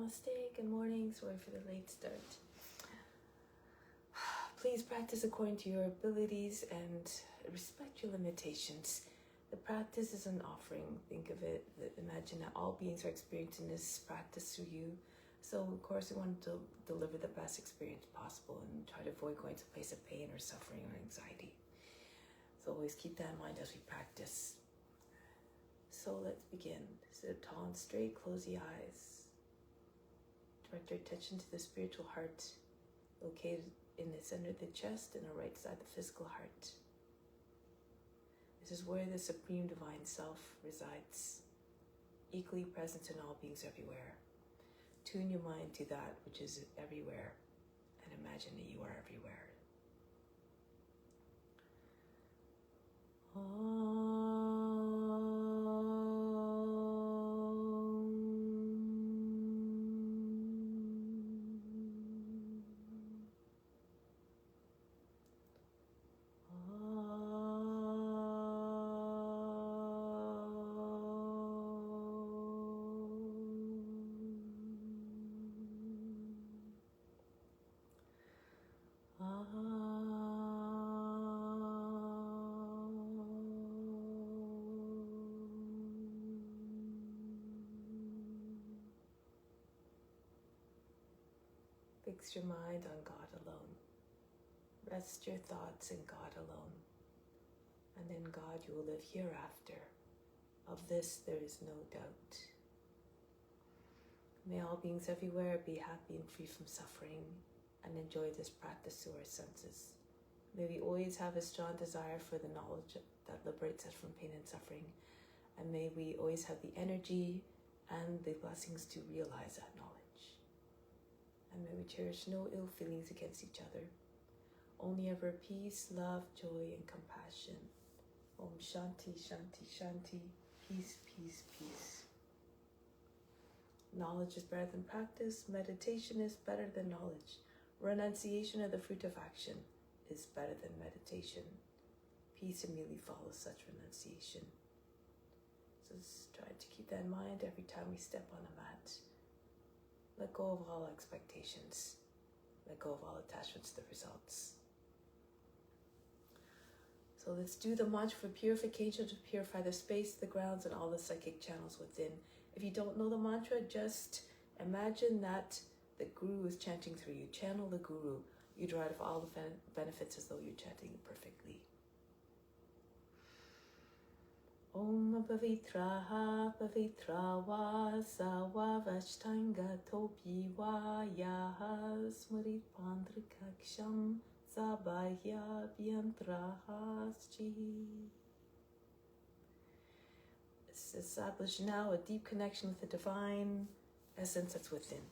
Namaste, good morning, sorry for the late start. Please practice according to your abilities and respect your limitations. The practice is an offering. Think of it, imagine that all beings are experiencing this practice through you. So of course we want to deliver the best experience possible and try to avoid going to a place of pain or suffering or anxiety. So always keep that in mind as we practice. So let's begin. Sit up tall and straight, close the eyes. Direct your attention to the spiritual heart located in the center of the chest and the right side of the physical heart. This is where the Supreme Divine Self resides, equally present in all beings everywhere. Tune your mind to that which is everywhere and imagine that you are everywhere. Fix your mind on God alone. Rest your thoughts in God alone. And in God you will live hereafter. Of this there is no doubt. May all beings everywhere be happy and free from suffering and enjoy this practice through our senses. May we always have a strong desire for the knowledge that liberates us from pain and suffering. And may we always have the energy and the blessings to realize that knowledge. And may we cherish no ill feelings against each other. Only ever peace, love, joy, and compassion. Om Shanti, Shanti, Shanti. Peace, peace, peace. Knowledge is better than practice. Meditation is better than knowledge. Renunciation of the fruit of action is better than meditation. Peace immediately follows such renunciation. So just try to keep that in mind every time we step on a mat. Let go of all expectations. Let go of all attachments to the results. So let's do the mantra for purification to purify the space, the grounds, and all the psychic channels within. If you don't know the mantra, just imagine that the Guru is chanting through you. Channel the Guru. You derive all the benefits as though you're chanting it perfectly. Om Pavitraha Pavitravā Sava Vashtanga Topi Vayaha Smarit Pandrakaksham Sabahya Byantrahaschi. Establish now a deep connection with the divine essence that's within.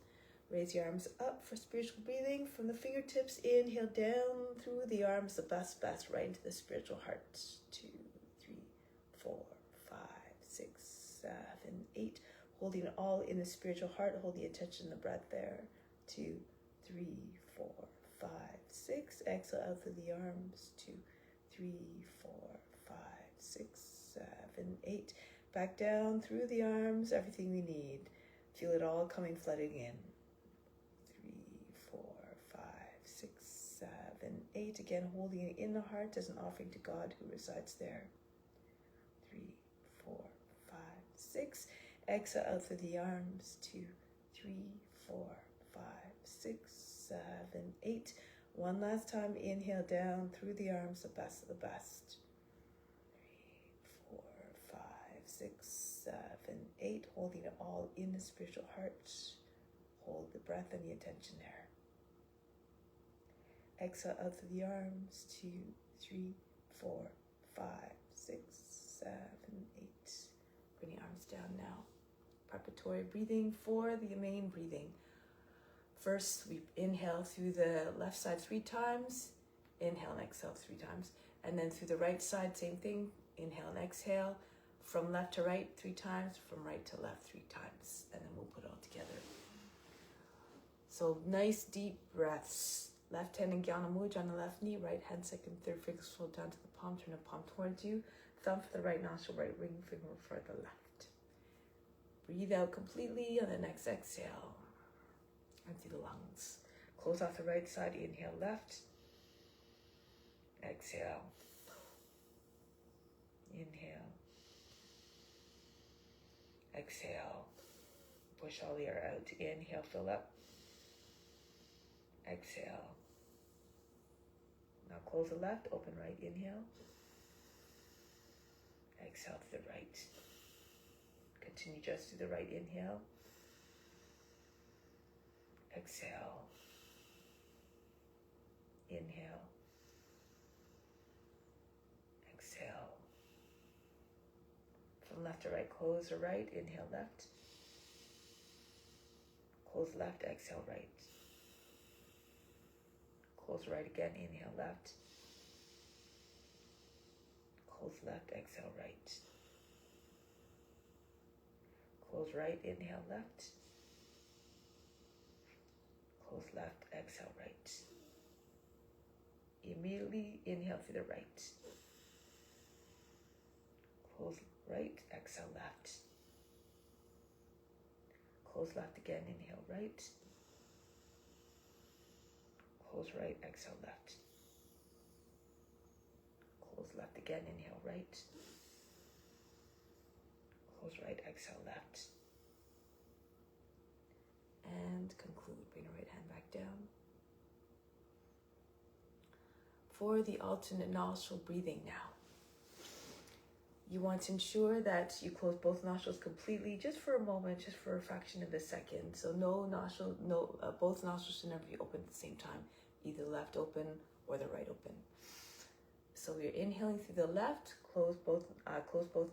Raise your arms up for spiritual breathing. From the fingertips, inhale down through the arms, the best, right into the spiritual heart. 2, 3, 4, 5, 6, 7, 8. Holding it all in the spiritual heart. Hold the attention in the breath there. 2, 3, 4, 5, 6. Exhale out through the arms. 2, 3, 4, 5, 6, 7, 8. Back down through the arms. Everything we need. Feel it all coming flooding in. 3, 4, 5, 6, 7, 8. Again, holding it in the heart as an offering to God who resides there. 3, 4, 5, 6. Exhale out through the arms. 2, 3, 4, 5, 6, 7, 8. One last time. Inhale down through the arms, the best of the best. 3, 4, 5, 6, 7, 8. Holding it all in the spiritual heart. Hold the breath and the attention there. Exhale out through the arms. 2, 3, 4, 5, 6, 7, 8. Bring your arms down now. Preparatory breathing for the main breathing. First, we inhale through the left side 3 times. Inhale and exhale 3 times. And then through the right side, same thing. Inhale and exhale. From left to right 3 times. From right to left 3 times. And then we'll put it all together. So nice deep breaths. Left hand in Gyana Mudra on the left knee. Right hand, second, third finger slow down to the palm. Turn the palm towards you. Thumb for the right nostril, right ring finger for the left. Breathe out completely on the next exhale. Empty the lungs. Close off the right side. Inhale left. Exhale. Inhale. Exhale. Push all the air out. Inhale, fill up. Exhale. Now close the left, open right. Inhale. Exhale to the right. Continue just to the right. Inhale. Exhale. Inhale. Exhale. From left to right, close the right. Inhale left. Close left, exhale right. Close right again, inhale left. Close left, exhale right. Close right, inhale left. Close left, exhale right. Immediately inhale to the right. Close right, exhale left. Close left again, inhale right. Close right, exhale left. Close left again, inhale right. Close right, exhale left. And conclude. Bring the right hand back down. For the alternate nostril breathing now. You want to ensure that you close both nostrils completely, just for a moment, just for a fraction of a second. So both nostrils should never be open at the same time, either left open or the right open. So you're inhaling through the left, close both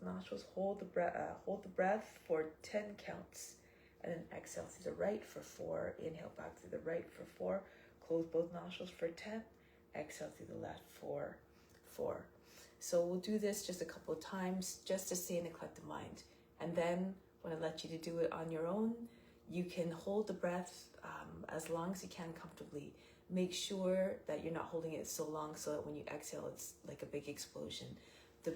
nostrils, hold the breath for 10 counts, and then exhale through the right for 4. Inhale back through the right for 4. Close both nostrils for 10. Exhale through the left for 4. So we'll do this just a couple of times just to stay in a collective mind. And then when I let you to do it on your own, you can hold the breath as long as you can comfortably. Make sure that you're not holding it so long so that when you exhale, it's like a big explosion. The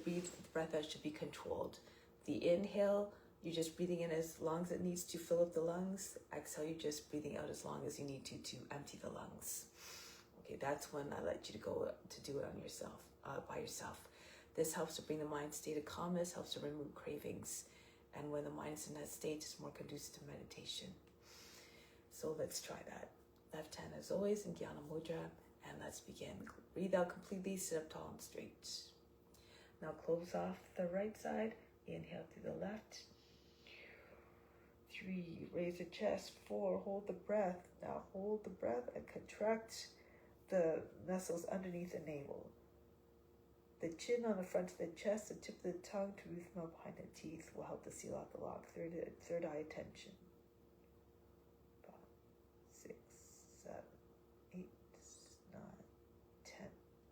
breath out should be controlled. The inhale, you're just breathing in as long as it needs to fill up the lungs. Exhale, you're just breathing out as long as you need to empty the lungs. Okay, that's when I let you to go to do it on yourself, by yourself. This helps to bring the mind state of calmness, helps to remove cravings. And when the mind is in that state, it's more conducive to meditation. So let's try that. Left hand as always in Jnana Mudra. And let's begin. Breathe out completely, sit up tall and straight. Now close off the right side. Inhale through the left. 3, raise the chest. 4, hold the breath. Now hold the breath and contract the muscles underneath the navel. The chin on the front of the chest, the tip of the tongue to root them out behind the teeth will help to seal out the lock. Third eye attention. 5, 6, 7, 8, 9,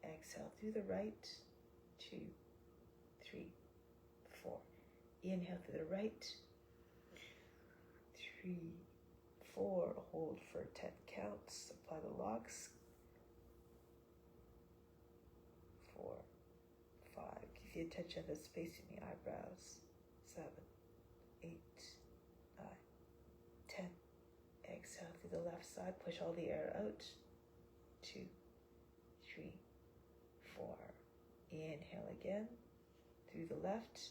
10. Exhale through the right. 2, 3, 4. Inhale through the right. 3, 4. Hold for 10 counts. Apply the locks. 4, 5. Keep the attention of the space in the eyebrows. 7, 8, 9, 10. Exhale through the left side. Push all the air out. 2, 3, 4. Inhale again through the left.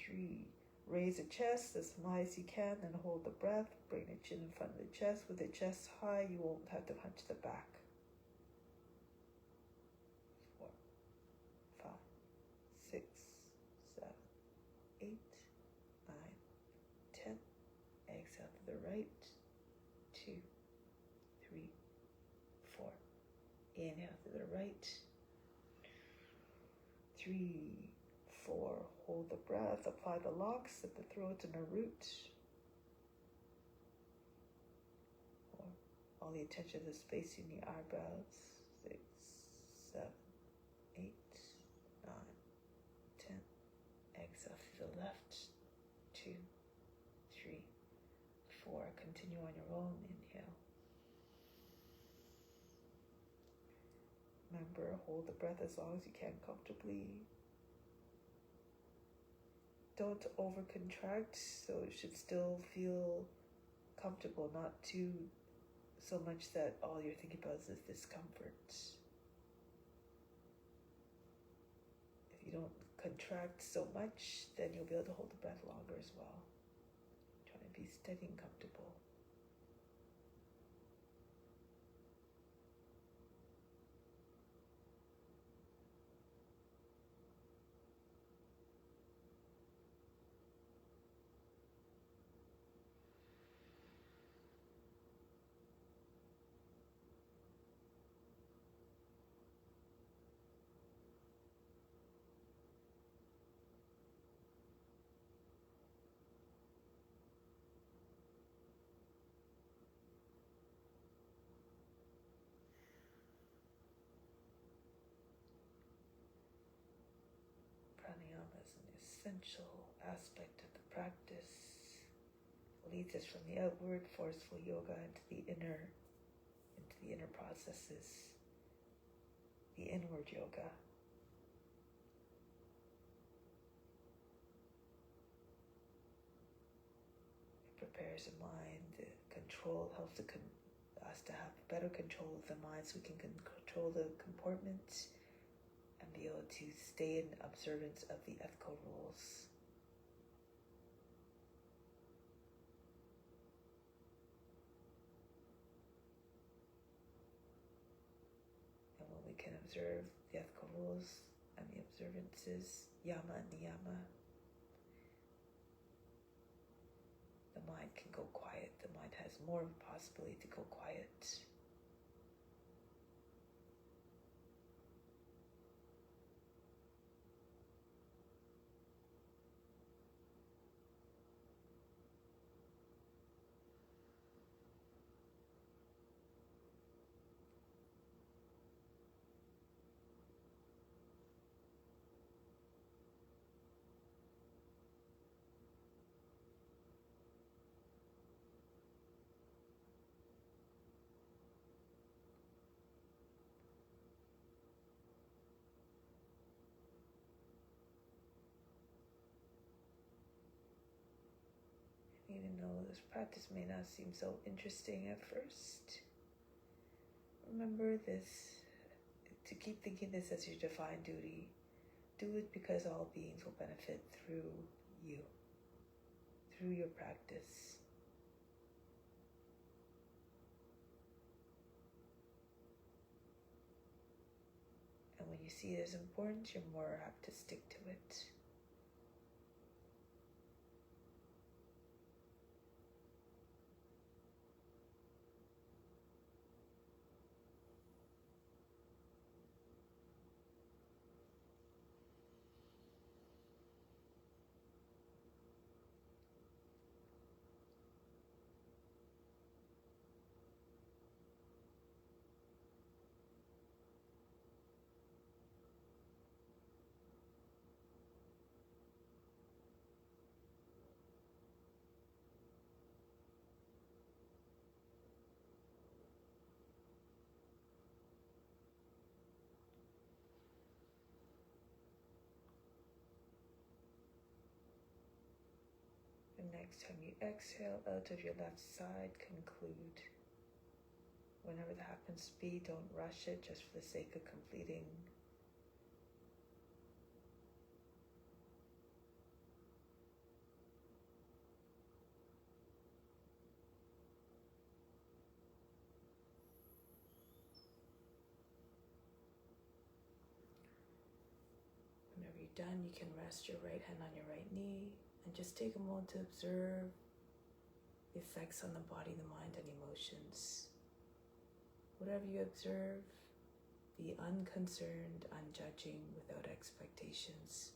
3. Raise the chest as high as you can and hold the breath. Bring the chin in front of the chest. With the chest high, you won't have to hunch the back. 4, 5, 6, 7, 8, 9, 10. Exhale to the right. 2, 3, 4. Inhale to the right. 3, 4. Hold the breath. Apply the locks at the throat and the root. 4. All the attention to the space in the eyebrows. 6, 7, 8, 9, 10. Exhale to the left. 2, 3, 4. Continue on your own. Inhale. Remember, hold the breath as long as you can comfortably. Don't over contract, so it should still feel comfortable, not too so much that all you're thinking about is discomfort. If you don't contract so much, then you'll be able to hold the breath longer as well. Trying to be steady and comfortable. Pranayama is an essential aspect of the practice. It leads us from the outward, forceful yoga into the inner processes, the inward yoga. It prepares the mind, helps us to have better control of the mind so we can control the comportment and be able to stay in observance of the ethical rules. And when we can observe the ethical rules and the observances, yama and niyama, the mind can go quiet. The mind has more of a possibility to go quiet. Even though this practice may not seem so interesting at first, remember this, to keep thinking this as your divine duty. Do it because all beings will benefit through you, through your practice. And when you see it as important, you're more apt to stick to it. And next time you exhale out of your left side, conclude. Whenever that happens to be, don't rush it just for the sake of completing. Whenever you're done, you can rest your right hand on your right knee and just take a moment to observe the effects on the body, the mind, and emotions. Whatever you observe, be unconcerned, unjudging, without expectations,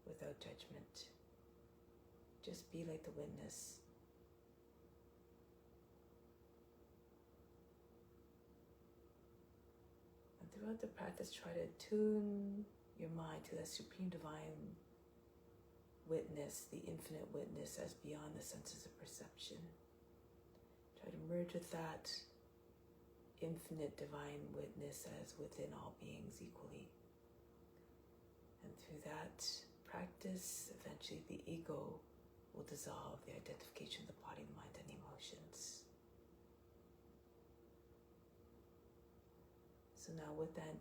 without judgment. Just be like the witness. And throughout the practice, try to tune your mind to that supreme divine witness, the infinite witness as beyond the senses of perception. Try to merge with that infinite divine witness as within all beings equally. And through that practice, eventually the ego will dissolve the identification of the body, the mind, and emotions. So now with that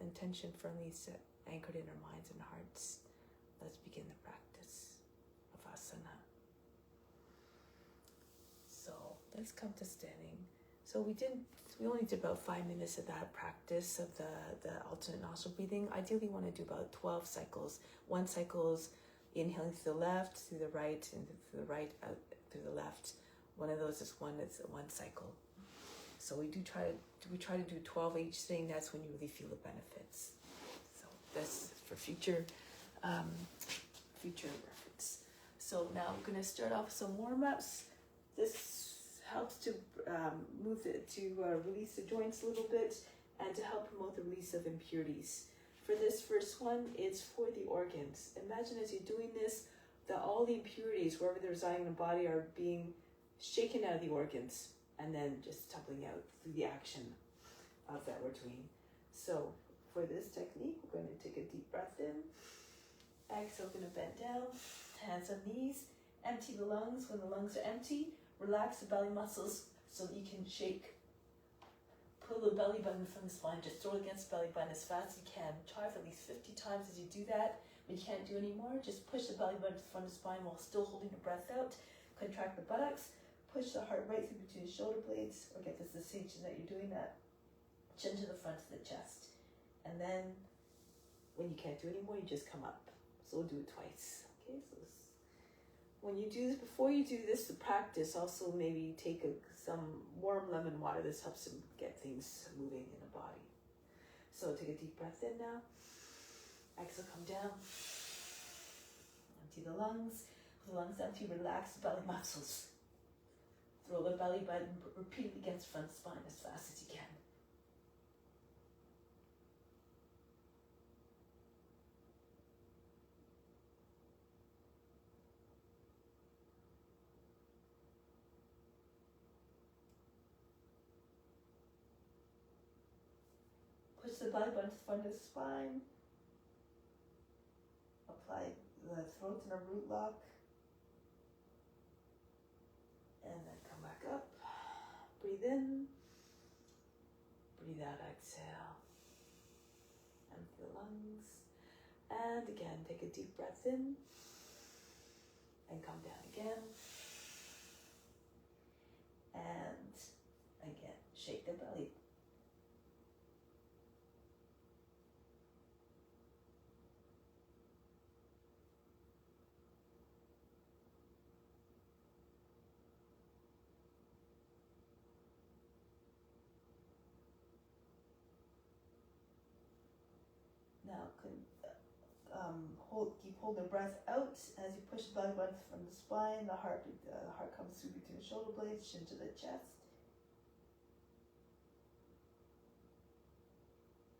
intention firmly set, anchored in our minds and hearts, let's begin the practice of asana. So let's come to standing. So we only did about 5 minutes of that practice of the alternate nostril breathing. Ideally, you want to do about 12 cycles. 1 cycle is inhaling through the left, through the right, and through the right, out through the left. One of those is one cycle. So we try to do 12 each thing. That's when you really feel the benefits. So that's for future reference. So now I'm going to start off with some warm-ups. This helps to release the joints a little bit and to help promote the release of impurities. For this first one, it's for the organs. Imagine as you're doing this, that all the impurities, wherever they're residing in the body, are being shaken out of the organs and then just tumbling out through the action of that we're doing. So for this technique, we're going to take a deep breath in. Exhale, we're going to bend down, hands on knees, empty the lungs. When the lungs are empty, relax the belly muscles so that you can shake. Pull the belly button from the spine. Just throw it against the belly button as fast as you can. Try for at least 50 times as you do that. When you can't do any more, just push the belly button to the front of the spine while still holding the breath out. Contract the buttocks. Push the heart right through between the shoulder blades. Or get this sensation that you're doing that. Chin to the front of the chest. And then, when you can't do any more, you just come up. So we'll do it twice. Okay, so when you do this, before you do this, the practice, also maybe take some warm lemon water. This helps to get things moving in the body. So take a deep breath in now. Exhale, come down. Empty the lungs. With the lungs empty, relax the belly muscles. Throw the belly button repeatedly against the front spine as fast as you can. Push the belly button to the front of the spine. Apply the throat in a root lock. And then come back up. Breathe in. Breathe out, exhale. Empty the lungs. And again, take a deep breath in. And come down again. And again, shake the belly. Now, keep holding the breath out as you push the belly button from the spine. The heart comes through between the shoulder blades, chin to the chest.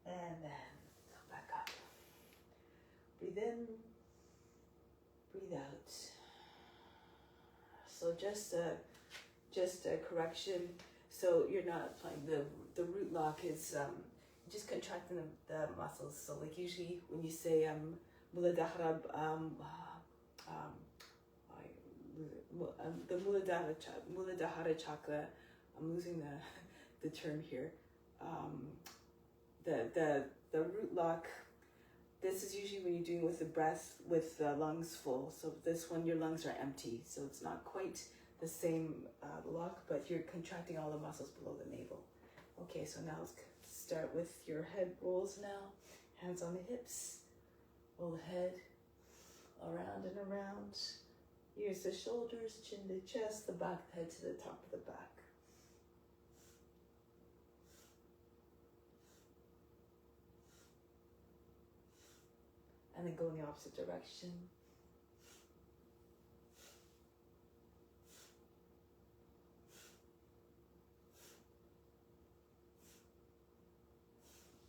And then come back up. Breathe in, breathe out. So just a correction. So you're not applying the root lock is just contracting the muscles. So like usually when you say Muladhara, the Muladhara chakra, I'm losing the term here. The root lock, this is usually when you're doing with the breath with the lungs full. So this one, your lungs are empty. So it's not quite the same lock, but you're contracting all the muscles below the navel. Okay, so now let's start with your head rolls now. Hands on the hips. Roll the head around and around. Ears to shoulders, chin to chest, the back of the head to the top of the back. And then go in the opposite direction.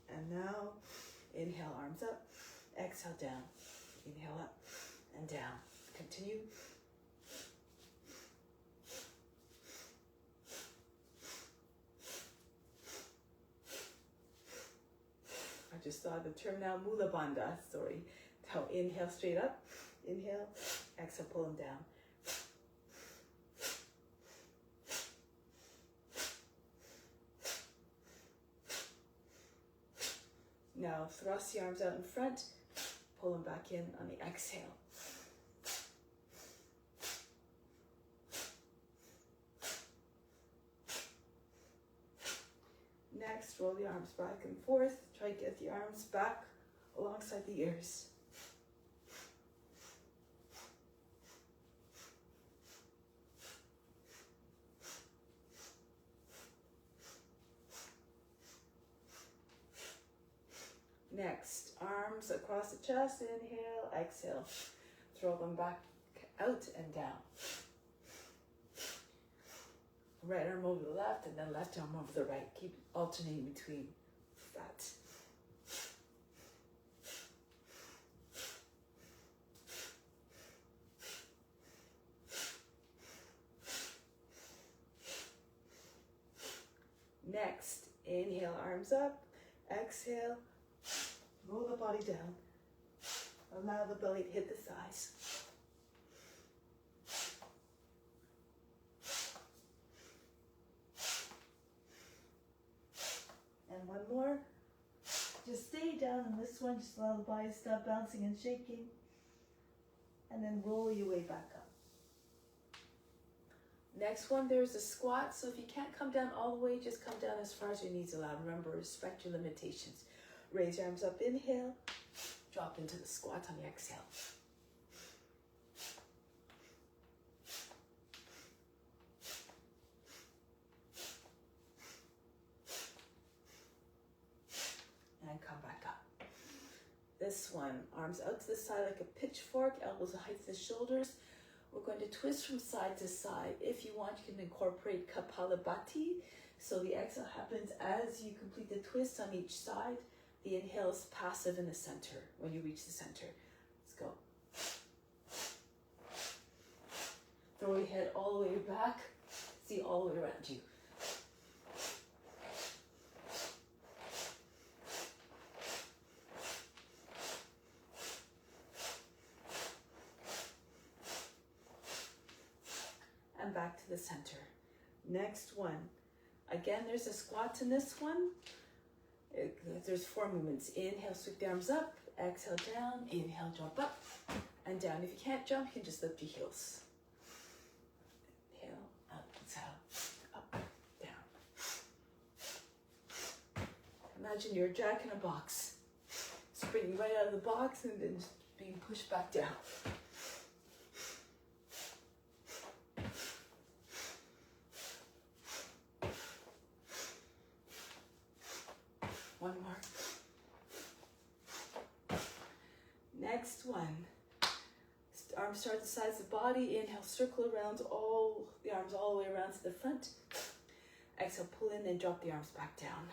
And now, inhale, arms up. Exhale, down. Inhale up and down. Continue. just saw the term now, Mula Bandha, sorry. Now inhale straight up, inhale, Exhale, pull them down. Now thrust the arms out in front, pull them back in on the exhale. Next, roll the arms back and forth. Try to get the arms back alongside the ears. Next, arms across the chest, inhale, exhale. Throw them back out and down. Right arm over the left and then left arm over the right. Keep alternating between that. Next, inhale, arms up, exhale, roll the body down. Allow the belly to hit the thighs. And one more. Just stay down in this one. Just allow the body to stop bouncing and shaking. And then roll your way back up. Next one, there's a squat. So if you can't come down all the way, just come down as far as your knees allow. Remember, respect your limitations. Raise your arms up, inhale. Drop into the squat on the exhale. And come back up. This one, arms out to the side like a pitchfork, elbows height to the shoulders. We're going to twist from side to side. If you want, you can incorporate Kapalabhati. So the exhale happens as you complete the twist on each side. The inhale is passive in the center when you reach the center. Let's go. Throw your head all the way back. See all the way around you. And back to the center. Next one. Again, there's a squat in this one. There's 4 movements. Inhale, sweep the arms up. Exhale, down. Inhale, jump up and down. If you can't jump, you can just lift your heels. Inhale, up, exhale, up, down. Imagine you're a jack in a box. Springing right out of the box and then being pushed back down. One more. Next one. Arms start at the sides of the body. Inhale, circle around the arms all the way around to the front. Exhale, pull in and drop the arms back down.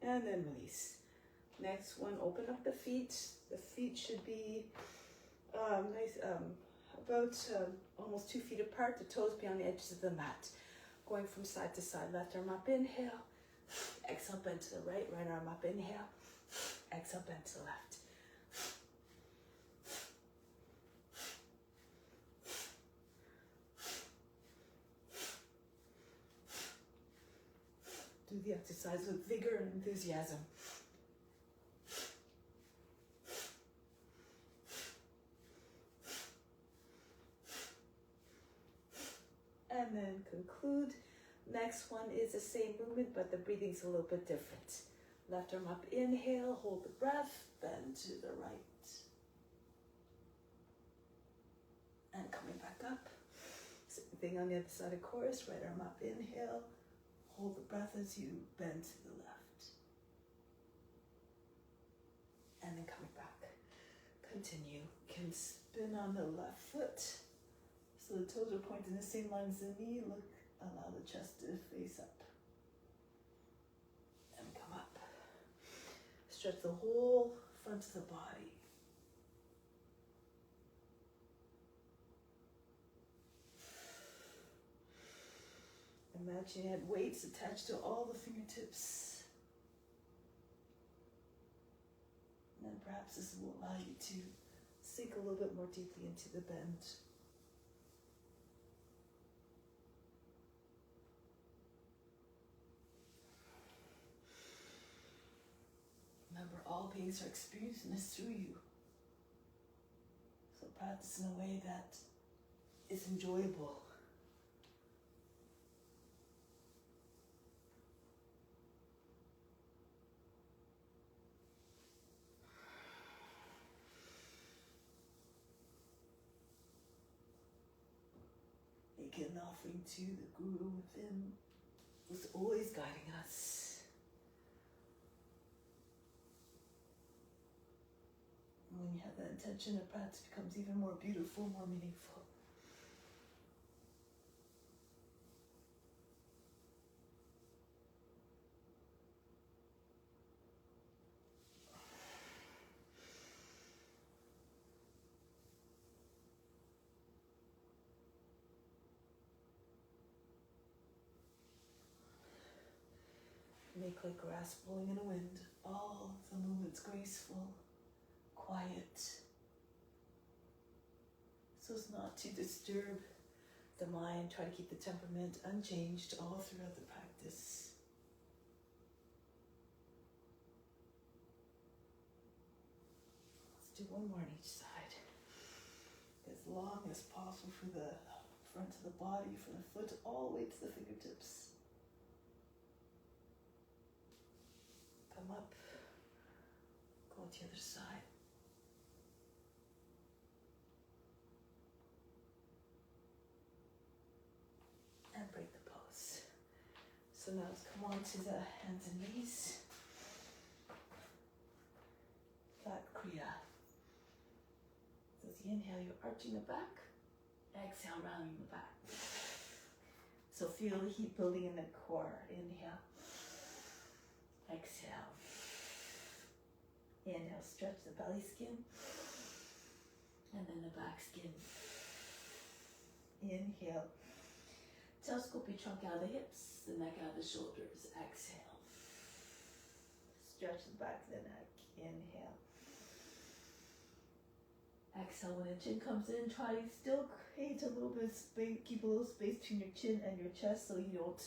And then release. Next one, open up the feet. The feet should be about almost 2 feet apart. The toes be on the edges of the mat. Going from side to side. Left arm up, inhale. Exhale, bend to the right. Right arm up, inhale. Exhale, bend to the left. Do the exercise with vigor and enthusiasm. And then conclude. Next one is the same movement, but the breathing's a little bit different. Left arm up, inhale, hold the breath, bend to the right. And coming back up. Same thing on the other side of chorus. Right arm up, inhale. Hold the breath as you bend to the left. And then coming back. Continue. Can spin on the left foot. So the toes are pointing the same line as the knee. Look, allow the chest to face up. And come up. Stretch the whole front of the body. Imagine you had weights attached to all the fingertips. And then perhaps this will allow you to sink a little bit more deeply into the bend. Remember, all beings are experiencing this through you. So practice in a way that is enjoyable. Make it an offering to the Guru within, who's always guiding us. And when you have that intention, the practice becomes even more beautiful, more meaningful. Make like grass blowing in a wind, all the movements graceful, quiet, so as not to disturb the mind. Try to keep the temperament unchanged all throughout the practice. Let's do one more on each side. As long as possible for the front of the body, from the foot all the way to the fingertips. Come up, go to the other side. And break the pose. So now let's come on to the hands and knees. Flat Kriya. So as you inhale, you're arching the back. Exhale, rounding the back. So feel the heat building in the core. Inhale. Exhale. Inhale, stretch the belly skin. And then the back skin. Inhale. Telescope your trunk out of the hips, the neck out of the shoulders. Exhale. Stretch the back of the neck. Inhale. Exhale, when the chin comes in, try to still create a little bit of space, keep a little space between your chin and your chest so you don't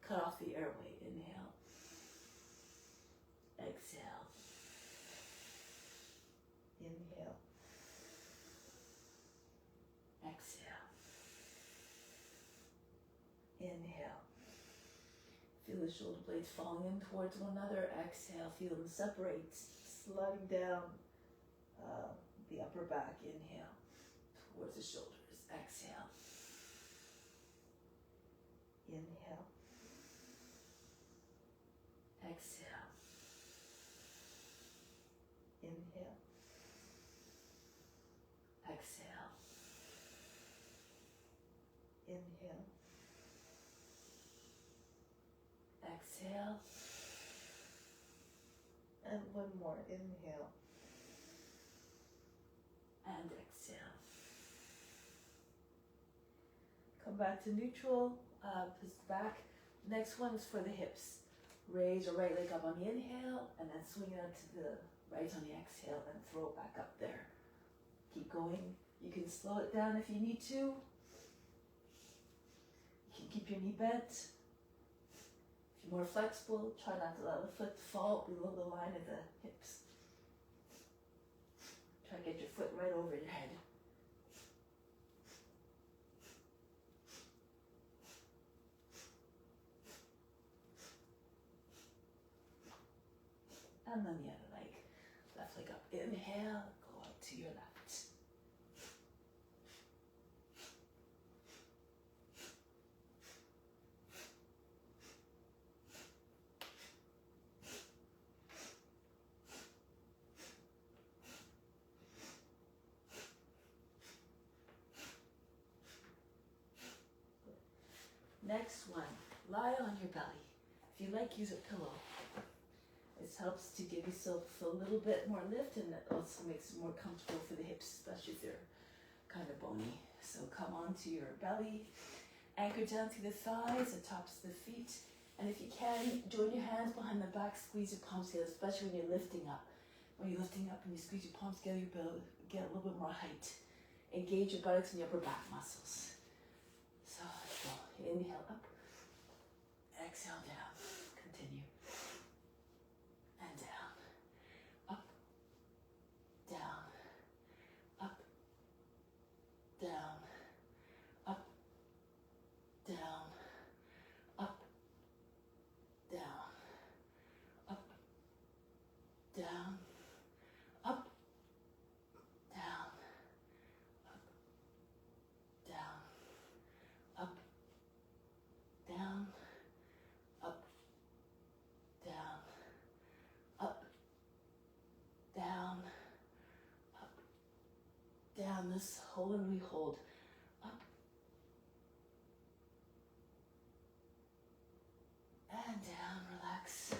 cut off the airway. Inhale. Exhale. Inhale. Exhale. Inhale. Feel the shoulder blades falling in towards one another. Exhale. Feel them separate, sliding down the upper back. Inhale. Towards the shoulders. Exhale. Inhale. Exhale. Inhale. Exhale. Inhale. Exhale. And one more. Inhale. And exhale. Come back to neutral, back. Next one is for the hips. Raise your right leg up on the inhale and then swing it out to the right on the exhale and throw it back up there. Keep going. You can slow it down if you need to. You can keep your knee bent. If you're more flexible, try not to allow the foot to fall below the line of the hips. Try to get your foot right over your head. And then the other leg. Left leg up. Inhale, go out to your left. Next one, lie on your belly. If you like, use a pillow. This helps to give yourself a little bit more lift, and it also makes it more comfortable for the hips, especially if they're kind of bony. So come onto your belly, Anchor down through the thighs, the tops of the feet. And if you can, join your hands behind the back, squeeze your palms together, especially when you're lifting up. When you're lifting up and you squeeze your palms together, you'll get a little bit more height. Engage your buttocks and your upper back muscles. So let's go. Inhale up. Exhale down. Continue. And down. Up. Down. Up. Down. Up. Down. Up. Down. Up. Down. Up. Down. Up. Down. Up. Down. Up. Down. Up. Down. This hold and we hold. Up. And down. Relax.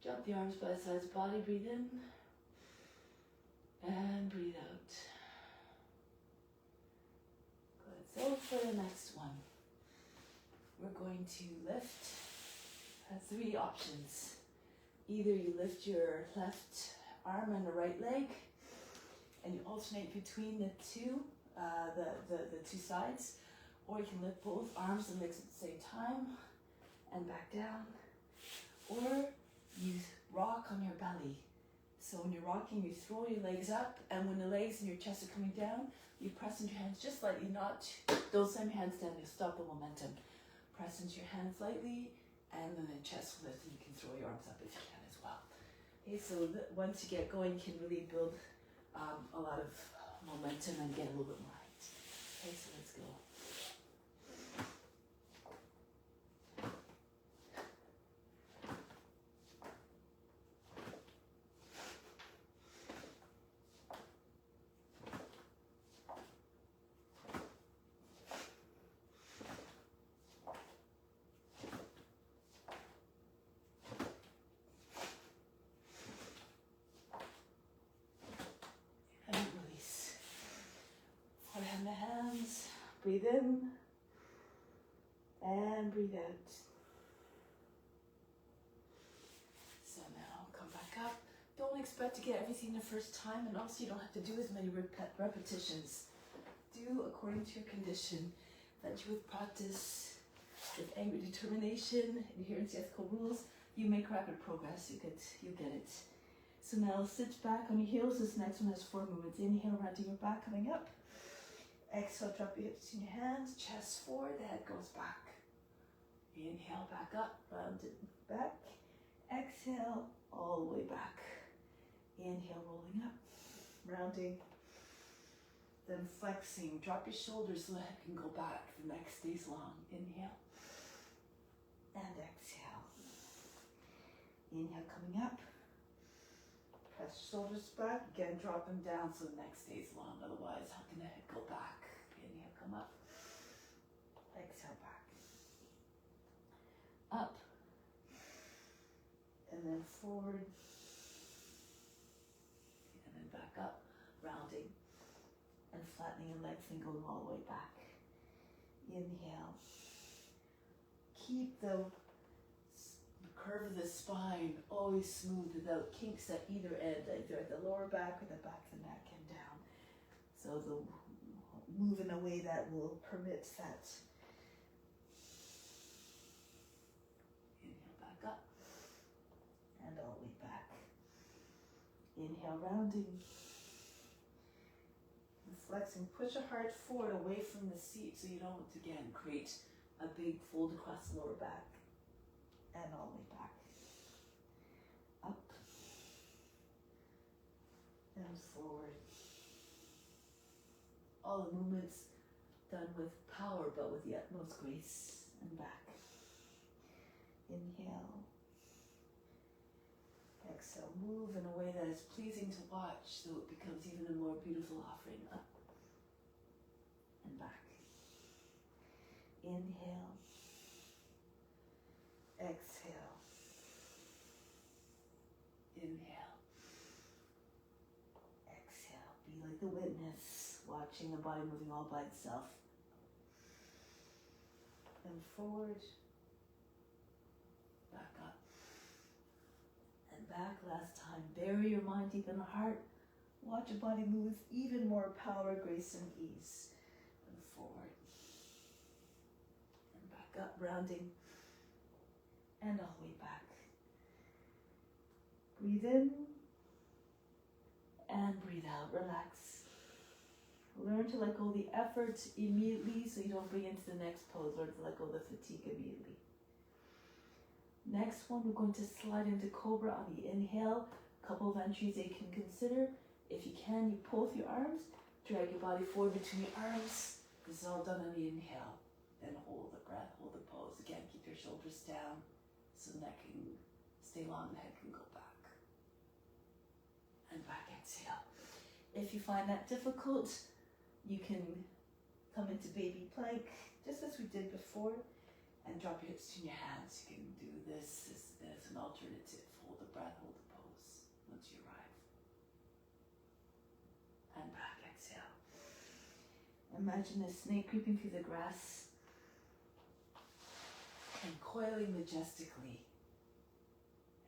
Drop the arms by the sides of the body. Breathe in. And breathe out. Good. So for the next one, we're going to lift. Has three options. Either you lift your left arm and the right leg, and you alternate between the two, the two sides, or you can lift both arms and legs at the same time, and back down, or you rock on your belly. So when you're rocking, you throw your legs up, and when the legs and your chest are coming down, you press into your hands just slightly, not those same hands down, you stop the momentum. Press into your hands lightly, and then the chest will lift, and you can throw your arms up if you can as well. Okay, so once you get going, you can really build a lot of momentum and get a little bit more height. Okay, so let's go. The hands, breathe in and breathe out. So now come back up. Don't expect to get everything the first time, and also you don't have to do as many repetitions. Do according to your condition. That you with practice, with angry determination, adherence to ethical rules, you make rapid progress. You get it. So now sit back on your heels. This next one has 4 movements. Inhale, rounding your back, coming up. Exhale, drop your hips in your hands, chest forward, the head goes back. Inhale, back up, round it back. Exhale, all the way back. Inhale, rolling up, rounding. Then flexing, drop your shoulders so the head can go back. The neck stays long. Inhale and exhale. Inhale, coming up. Press shoulders back, again drop them down so the neck stays long, otherwise how can the head go back? Inhale, come up, exhale back, up, and then forward, and then back up, rounding, and flattening your legs and going all the way back. Inhale, keep the curve of the spine always smooth without kinks at either end, either at the lower back or the back of the neck and down. So move in a way that will permit that. Inhale, back up and all the way back. Inhale, rounding and flexing. Push your heart forward away from the seat so you don't again create a big fold across the lower back. And all the way back, up and forward. All the movements done with power but with the utmost grace, and back. Inhale. Exhale, move in a way that is pleasing to watch so it becomes even a more beautiful offering. Up and back. Inhale. Exhale. Inhale. Exhale. Be like the witness, watching the body moving all by itself. forward, back up, and back. Last time. Bury your mind deep in the heart. Watch your body move with even more power, grace, and ease. And forward, and back up, rounding, and all the way back. Breathe in, and breathe out. Relax. Learn to let go of the effort immediately so you don't bring into the next pose. Learn to let go of the fatigue immediately. Next one, we're going to slide into Cobra on the inhale. A couple of entries you can consider. If you can, you pull with your arms. Drag your body forward between your arms. This is all done on the inhale. Then hold the breath, hold the pose. Again, keep your shoulders down so the neck can stay long, the head can go back. And back, exhale. If you find that difficult, you can come into baby plank, just as we did before, and drop your hips to your hands. You can do this as an alternative. Hold the breath, hold the pose once you arrive. And back, exhale. Imagine a snake creeping through the grass and coiling majestically,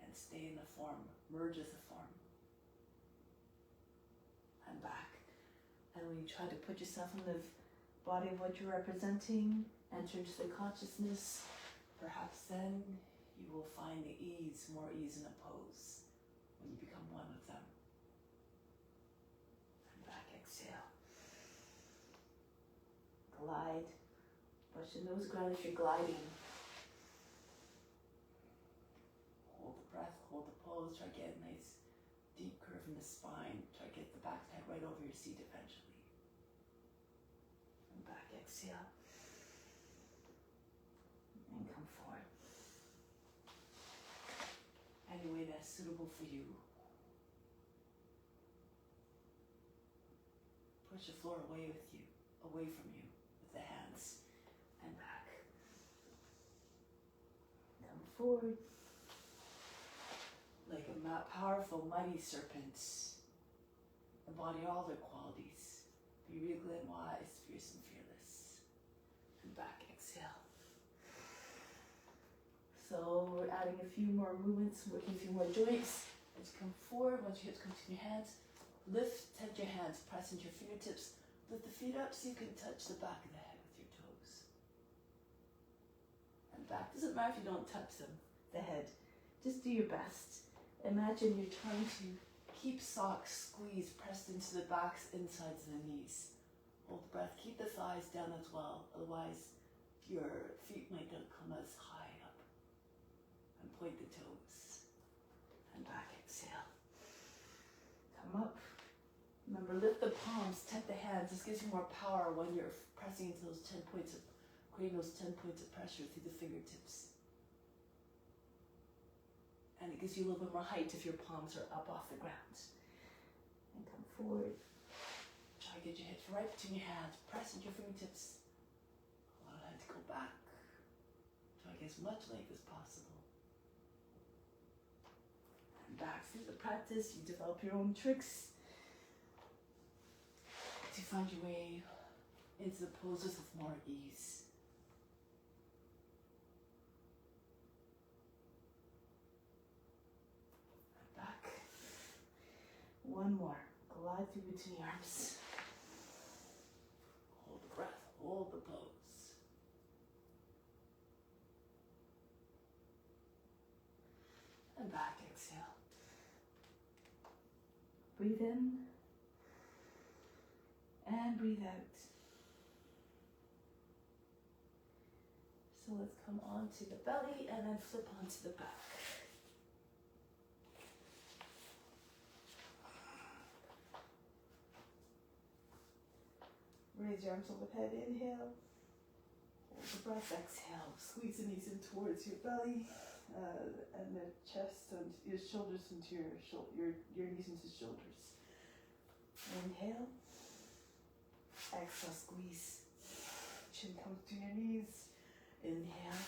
and stay in the form, merge as a form. And back. And when you try to put yourself in the body of what you're representing, enter into the consciousness, perhaps then you will find the ease, more ease in a pose when you become one with them. And back, exhale. Glide. Push your nose ground if you're gliding. Hold the breath, hold the pose, try to get a nice deep curve in the spine. Try to get the back head right over your seat eventually. And back, exhale. And come forward. Any way that's suitable for you. Push the floor away from you with the hands. And back. Come forward. Like a powerful, mighty serpent. Embody all their qualities. Be real, and wise, fierce and fearless. And back, exhale. So we're adding a few more movements, working a few more joints. As you come forward, once your hips come to your hands, lift, touch your hands, press into your fingertips. Lift the feet up so you can touch the back of the head with your toes. And back. Doesn't matter if you don't touch them, the head. Just do your best. Imagine you're trying to keep socks squeezed, pressed into the backs, insides of the knees. Hold the breath. Keep the thighs down as well. Otherwise, your feet might not come as high up. And point the toes. And back, exhale. Come up. Remember, lift the palms, tap the hands. This gives you more power when you're pressing into those 10 points of, creating those 10 points of pressure through the fingertips. And it gives you a little bit more height if your palms are up off the ground. And come forward. Try to get your hips right between your hands. Press into your fingertips. Allow the head to go back. Try to get as much length as possible. And back. Through the practice, you develop your own tricks to find your way into the poses with more ease. One more. Glide through between the arms. Hold the breath. Hold the pose. And back. Exhale. Breathe in. And breathe out. So let's come onto the belly and then flip onto the back. Raise your arms overhead, inhale. Hold the breath, exhale. Squeeze the knees in towards your belly and the chest and your shoulders into your knees into shoulders. Inhale. Exhale, squeeze. Chin comes to your knees. Inhale.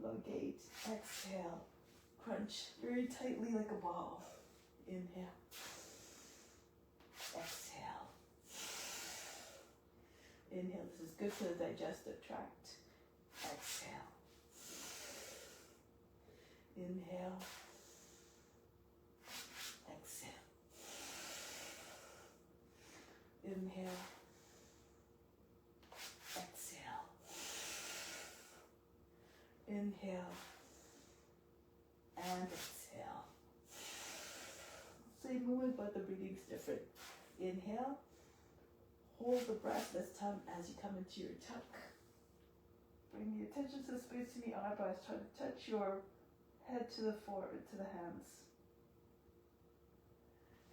Elongate. Exhale. Crunch very tightly like a ball. Inhale. Exhale. Inhale, this is good for the digestive tract. Exhale. Inhale. Exhale. Inhale. Exhale. Inhale. And exhale. Same movement, but the breathing's different. Inhale. Hold the breath this time as you come into your tuck. Bring the attention to the space in the eyebrows. Try to touch your head to the forehead, to the hands.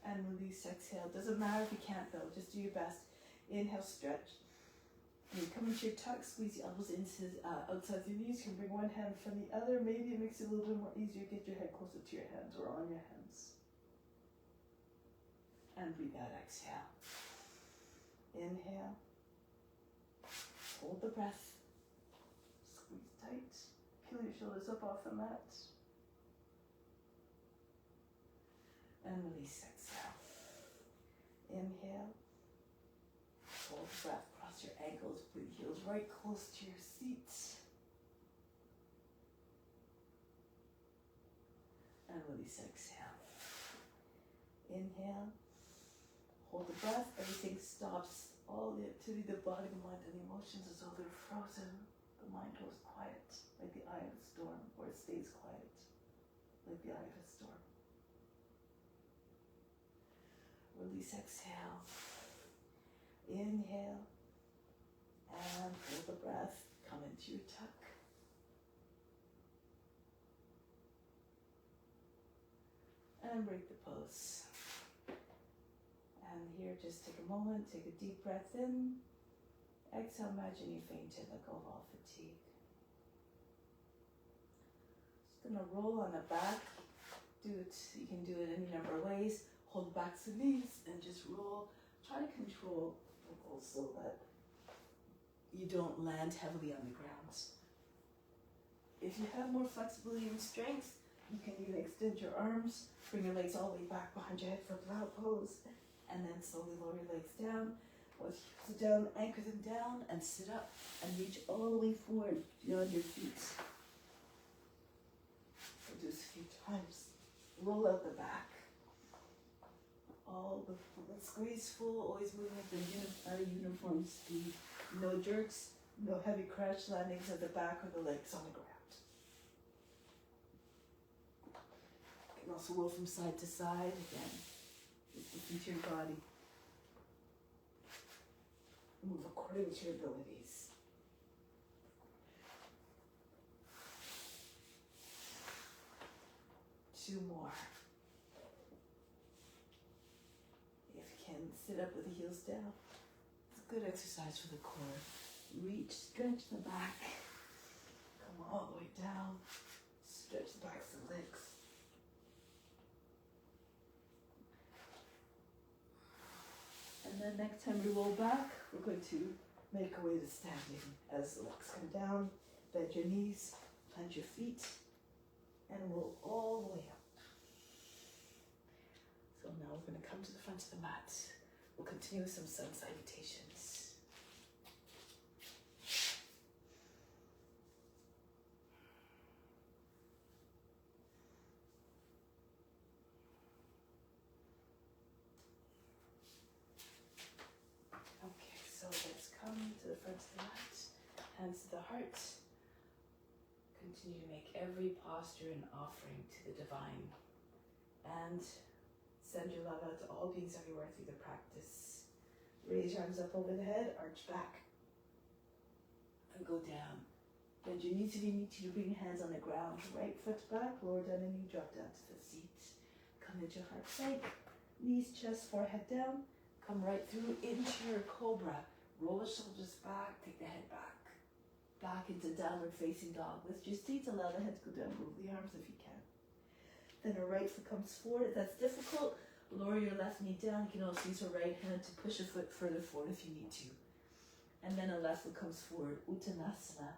And release, exhale. Doesn't matter if you can't though, just do your best. Inhale, stretch. And you come into your tuck, squeeze the elbows into outside your knees. You can bring one hand from the other. Maybe it makes it a little bit more easier. Get your head closer to your hands or on your hands. And breathe out, exhale. Inhale. Hold the breath. Squeeze tight. Peel your shoulders up off the mat. And release, exhale. Inhale. Hold the breath. Cross your ankles. Bring the heels right close to your seat. And release, exhale. Inhale. Hold the breath. Everything stops. All the activity, the body, the mind, and the emotions as though they're frozen. The mind goes quiet, like the eye of a storm, or it stays quiet, like the eye of a storm. Release, exhale. Inhale. And hold the breath. Come into your tuck. And break the pose. And here, just take a moment, take a deep breath in. Exhale, imagine you fainted, let go of all fatigue. Just gonna roll on the back. Do it, you can do it any number of ways. Hold the backs of the knees and just roll. Try to control so that you don't land heavily on the ground. If you have more flexibility and strength, you can even extend your arms, bring your legs all the way back behind your head for a plow pose. And then slowly lower your legs down, with heels down, anchor them down, and sit up and reach all the way forward beyond your feet. We'll do this a few times. Roll out the back. All the let's squeeze full, always moving at a uniform speed. No jerks, no heavy crash landings at the back or the legs on the ground. You can also roll from side to side again. Listen to your body. Move according to your abilities. Two more. If you can, sit up with the heels down. It's a good exercise for the core. Reach, stretch the back. Come all the way down. Stretch the backs of the legs. And then next time we roll back, we're going to make our way to standing as the legs come down. Bend your knees, plant your feet, and roll all the way up. So now we're going to come to the front of the mat. We'll continue with some sun salutations. Okay, so let's come to the front of the mat, hands to the heart. Continue to make every posture an offering to the divine. And send your love out to all beings everywhere through the practice. Raise your arms up over the head, arch back, and go down. Bend your knees if you need to. Bring your hands on the ground. Right foot back, lower down and you drop down to the seat. Come into heart side, knees, chest, forehead down. Come right through into your cobra. Roll the shoulders back, take the head back. Back into downward facing dog. Lift your seat, allow the head to go down. Move the arms if you can. Then our right foot comes forward. If that's difficult, lower your left knee down. You can also use your right hand to push a foot further forward if you need to. And then a left foot comes forward, Uttanasana.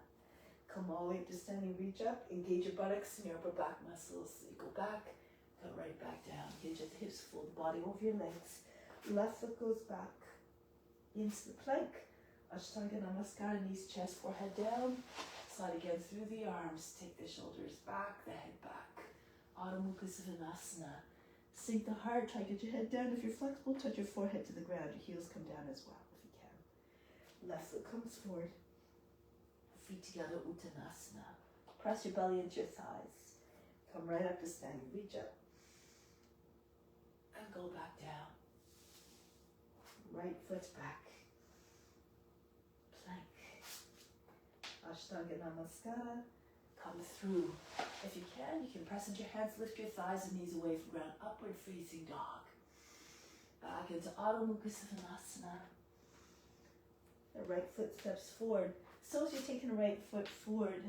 Come all the way up to standing, reach up, engage your buttocks and your upper back muscles. So you go back, come right back down. Hinge at the hips, fold the body over your legs. Left foot goes back into the plank. Ashtanga Namaskara, knees, chest, forehead down. side again through the arms. Take the shoulders back, the head back. Adho Mukha Svanasana. Sink the heart, try to get your head down. If you're flexible, touch your forehead to the ground. Your heels come down as well if you can. Left foot comes forward. Feet together, Uttanasana. Press your belly into your thighs. Come right up to standing. Reach up. And go back down. Right foot back. Plank. Ashtanga Namaskara. Come through. If you can press into your hands, lift your thighs and knees away from the ground. Upward facing dog. Back into Adho Mukha Svanasana. The right foot steps forward. So as you're taking the right foot forward,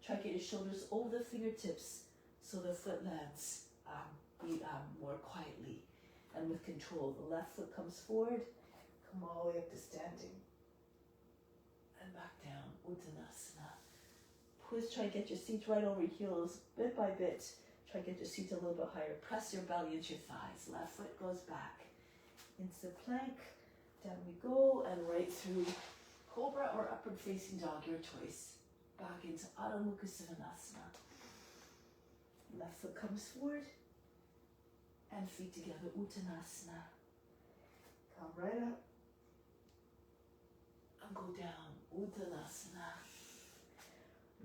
try to get your shoulders over the fingertips so the foot lands more quietly and with control. The left foot comes forward, come all the way up to standing. And back down, Uttanasana. Push, try to get your seat right over your heels, bit by bit. Try to get your seat a little bit higher. Press your belly into your thighs. Left foot goes back into the plank. Down we go, and right through Cobra or upward facing dog, your choice. Back into Adho Mukha Svanasana. Left foot comes forward, and feet together, Uttanasana. Come right up, and go down, Uttanasana.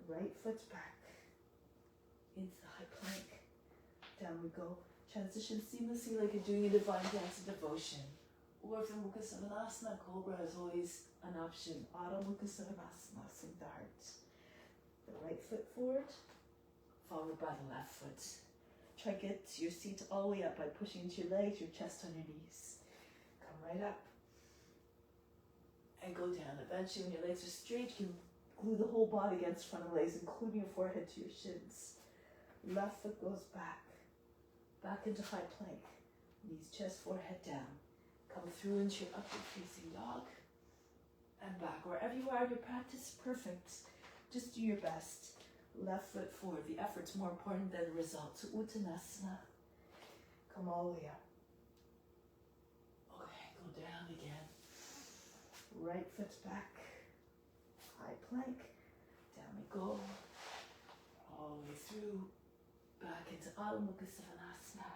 Right foot's back, into the high plank. Down we go. Transition seamlessly like you're doing a divine dance of devotion. Or if Mukha Svanasana, Cobra is always an option. Adho Mukha Svanasana, sink the heart. The right foot forward, followed by the left foot. Try to get your seat all the way up by pushing into your legs, your chest on your knees. Come right up and go down. Eventually, when your legs are straight, you can glue the whole body against front of legs, including your forehead to your shins. Left foot goes back into high plank. Knees, chest, forehead down. Come through into your upward facing dog and back. Wherever you are in your practice, perfect. Just do your best. Left foot forward. The effort's more important than the result. So Uttanasana. Come all the way up. Okay, go down again. Right foot's back. High plank. Down we go. All the way through. Back into Adho Mukha Svanasana.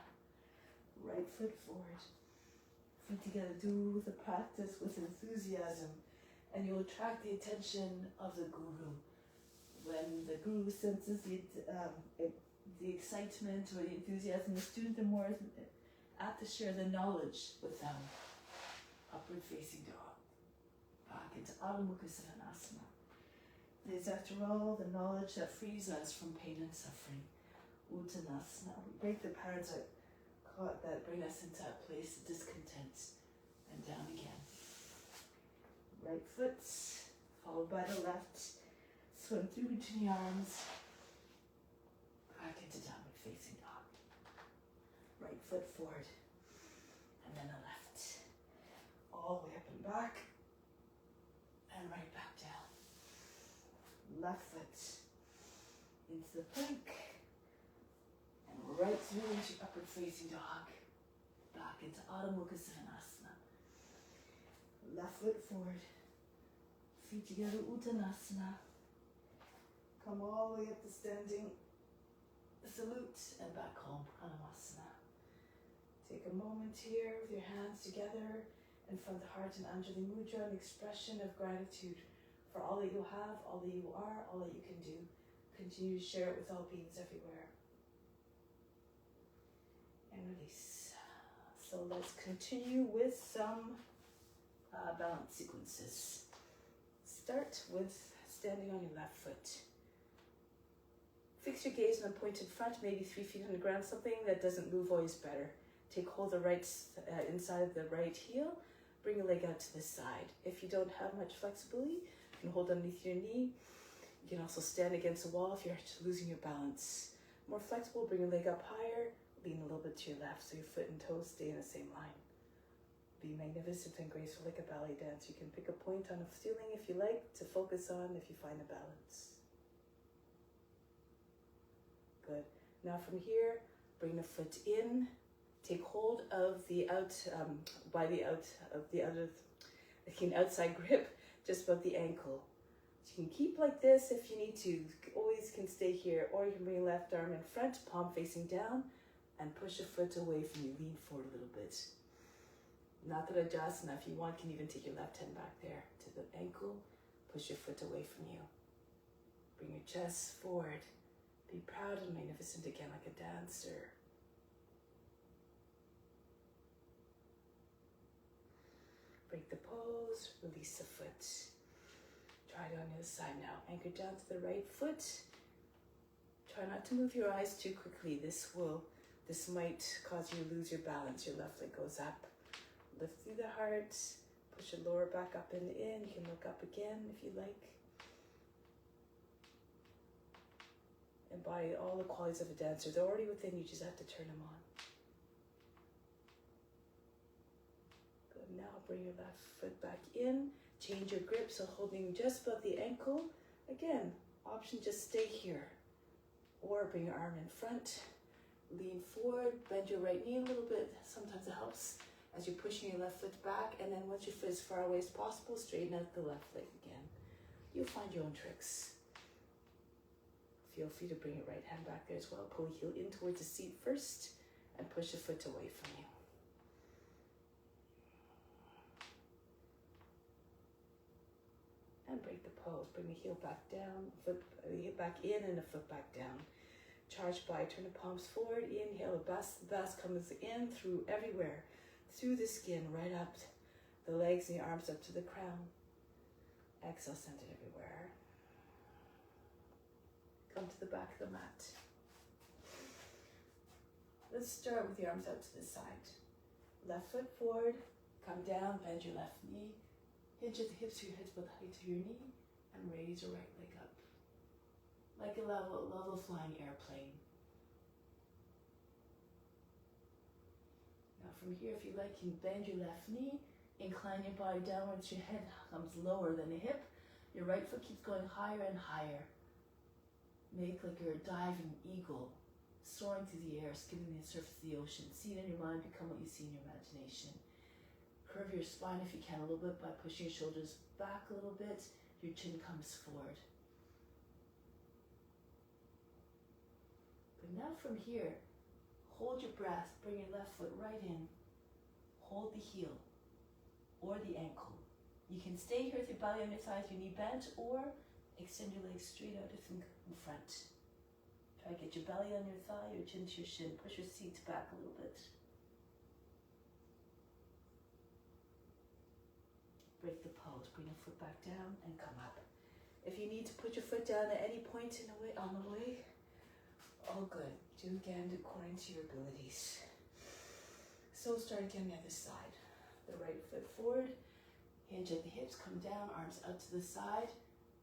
Right foot forward. Feet together. Do the practice with enthusiasm, and you'll attract the attention of the guru. When the guru senses the excitement or the enthusiasm, the students are more apt to share the knowledge with them. Upward facing dog. Back into Adho Mukha Svanasana. It is, after all, the knowledge that frees us from pain and suffering. Uttanasana. We break the patterns that bring us into that place of discontent. And down again. Right foot, followed by the left. Swim through between the arms. Back into downward facing dog. Right foot forward. And then the left. All the way up and back. And right back down. Left foot into the plank. And right through into upward facing dog. Back into Adho Mukha Svanasana. Left foot forward. Feet together, Uttanasana. Come all the way up to standing. Salute and back home, Pranamasana. Take a moment here with your hands together in front of the heart and Anjali Mudra, an expression of gratitude for all that you have, all that you are, all that you can do. Continue to share it with all beings everywhere. And release. So let's continue with some balance sequences. Start with standing on your left foot. Fix your gaze on the pointed front, maybe 3 feet on the ground. Something that doesn't move always better. Take hold of the right inside of the right heel. Bring your leg out to the side. If you don't have much flexibility, you can hold underneath your knee. You can also stand against the wall if you're losing your balance. More flexible, bring your leg up higher. Lean a little bit to your left so your foot and toes stay in the same line. Be magnificent and graceful like a ballet dance. You can pick a point on the ceiling if you like to focus on if you find a balance. Good. Now from here, bring the foot in. Take hold of the outside grip, just above the ankle. You can keep like this if you need to. You always can stay here, or you can bring your left arm in front, palm facing down, and push a foot away from you. Lean forward a little bit. Nathara Jasana, if you want, you can even take your left hand back there to the ankle. Push your foot away from you. Bring your chest forward. Be proud and magnificent again, like a dancer. Break the pose, release the foot. Try it on the other side now. Anchor down to the right foot. Try not to move your eyes too quickly. This might cause you to lose your balance. Your left leg goes up. Lift through the heart. Push your lower back up and in. You can look up again if you like. Embody all the qualities of a dancer. They're already within you. Just have to turn them on. Good. Now bring your left foot back in. Change your grip, so holding just above the ankle. Again, option just stay here. Or bring your arm in front. Lean forward, bend your right knee a little bit. Sometimes it helps as you're pushing your left foot back. And then once your foot is far away as possible, straighten out the left leg again. You'll find your own tricks. Feel free to bring your right hand back there as well. Pull the heel in towards the seat first and push the foot away from you. And break the pose. Bring the heel back down, foot back in and the foot back down. Charge by, turn the palms forward, inhale, the best comes in through everywhere. Through the skin, right up the legs and the arms up to the crown. Exhale, send it everywhere. Come to the back of the mat. Let's start with your arms out to the side. Left foot forward, come down, bend your left knee. Hinge at the hips, your head's about the height of your knee, and raise your right leg up. Like a level flying airplane. Now from here, if you like, you can bend your left knee, incline your body downwards, your head comes lower than the hip, your right foot keeps going higher and higher. Make like you're a diving eagle, soaring through the air, skimming the surface of the ocean. See it in your mind, become what you see in your imagination. Curve your spine if you can a little bit by pushing your shoulders back a little bit. Your chin comes forward. But now from here, hold your breath, bring your left foot right in. Hold the heel or the ankle. You can stay here with your belly on your thighs, your knee bent, or extend your legs straight out in front. Try to get your belly on your thigh, your chin to your shin. Push your seat back a little bit. Break the pose. Bring your foot back down and come up. If you need to put your foot down at any point on the way, all good. Do again according to your abilities. So start again the other side. The right foot forward. Hinge at the hips. Come down. Arms out to the side.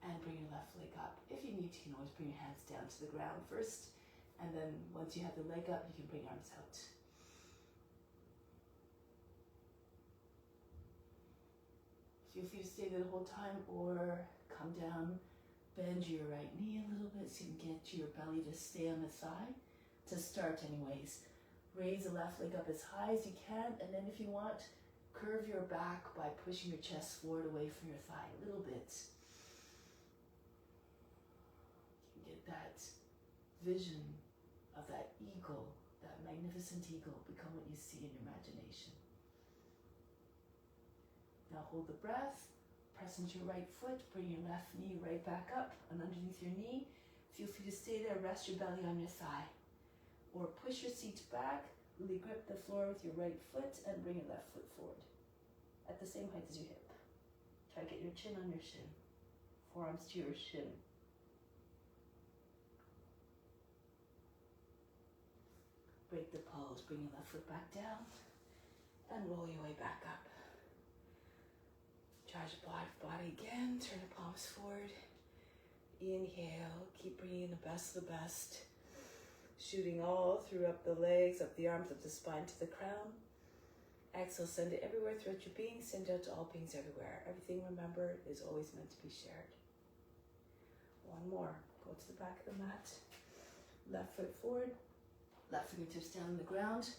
And bring your left leg up. If you need to, you can always bring your hands down to the ground first. And then once you have the leg up, you can bring arms out. Feel free to stay there the whole time or come down, bend your right knee a little bit so you can get your belly to stay on the thigh. To start anyways. Raise the left leg up as high as you can, and then if you want, curve your back by pushing your chest forward away from your thigh a little bit. That vision of that eagle, that magnificent eagle, become what you see in your imagination. Now hold the breath, press into your right foot, bring your left knee right back up and underneath your knee. Feel free to stay there, rest your belly on your thigh. Or push your seat back, really grip the floor with your right foot and bring your left foot forward. At the same height as your hip. Try to get your chin on your shin, forearms to your shin. Break the pose, bring your left foot back down and roll your way back up. Charge the body again, turn the palms forward. Inhale, keep bringing the best of the best. Shooting all through up the legs, up the arms, up the spine to the crown. Exhale, send it everywhere throughout your being, send it out to all beings everywhere. Everything, remember, is always meant to be shared. One more, go to the back of the mat. Left foot forward. Left fingertips down on the ground.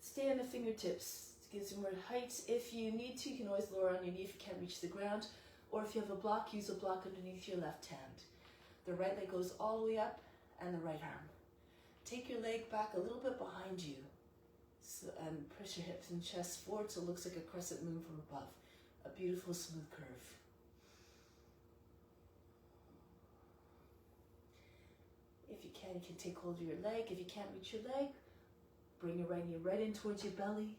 Stay on the fingertips. It gives you more height. If you need to, you can always lower on your knee if you can't reach the ground. Or if you have a block, use a block underneath your left hand. The right leg goes all the way up and the right arm. Take your leg back a little bit behind you and push your hips and chest forward so it looks like a crescent moon from above. A beautiful smooth curve. If you can take hold of your leg. If you can't reach your leg, bring your right knee right in towards your belly,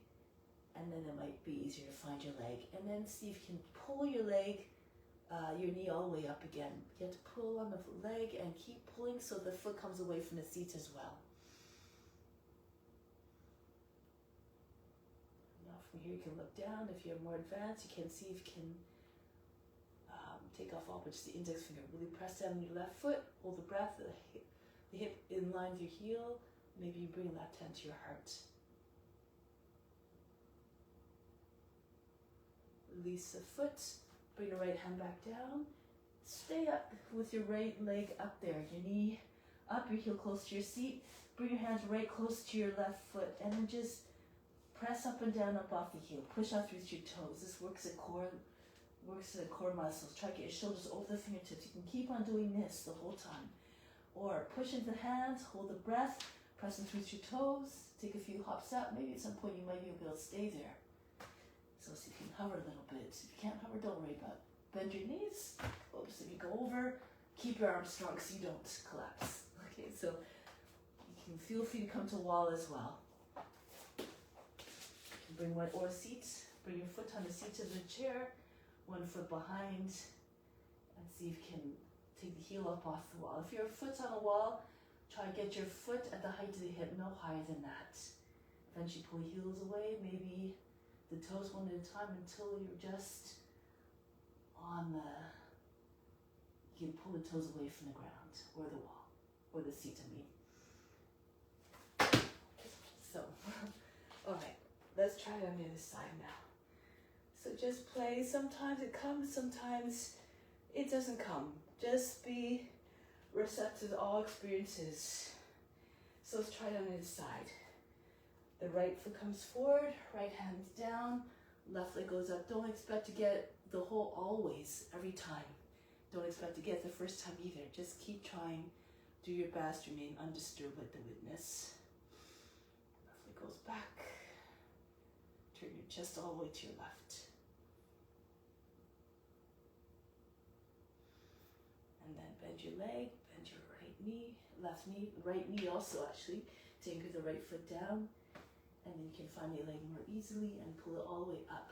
and then it might be easier to find your leg. And then see if you can pull your leg, your knee all the way up again. You have to pull on the leg and keep pulling so the foot comes away from the seat as well. Now from here you can look down. If you're more advanced, you can see if you can take off all but just the index finger. Really press down on your left foot, hold the breath, the hip in line with your heel. Maybe you bring left hand to your heart. Release the foot, bring the right hand back down. Stay up with your right leg up there. Your knee up, your heel close to your seat. Bring your hands right close to your left foot and then just press up and down up off the heel. Push out through your toes. This works the core muscles. Try to get your shoulders over the fingertips. You can keep on doing this the whole time. Or push into the hands, hold the breath, pressing through your toes. Take a few hops up. Maybe at some point you might be able to stay there. So see if you can hover a little bit. If you can't hover, don't worry about it. Bend your knees. Oops, if you go over, keep your arms strong so you don't collapse. Okay, so you can feel free to come to a wall as well. You can bring one or a seat. Bring your foot on the seat of the chair, one foot behind, and see if you can take the heel up off the wall. If your foot's on a wall, try to get your foot at the height of the hip, no higher than that. Eventually pull your heels away, maybe the toes one at a time until you're just on the, you can pull the toes away from the ground, or the wall, or the seat, I mean. So, alright, let's try it on the other side now. So just play, sometimes it comes, sometimes it doesn't come. Just be receptive to all experiences. So let's try it on the other side. The right foot comes forward, right hand's down, left leg goes up. Don't expect to get the whole always, every time. Don't expect to get the first time either. Just keep trying, do your best, remain undisturbed like the witness. Left leg goes back. Turn your chest all the way to your left. And then bend your leg, bend your right knee, left knee, right knee also actually. To anchor the right foot down. And then you can find your leg more easily and pull it all the way up.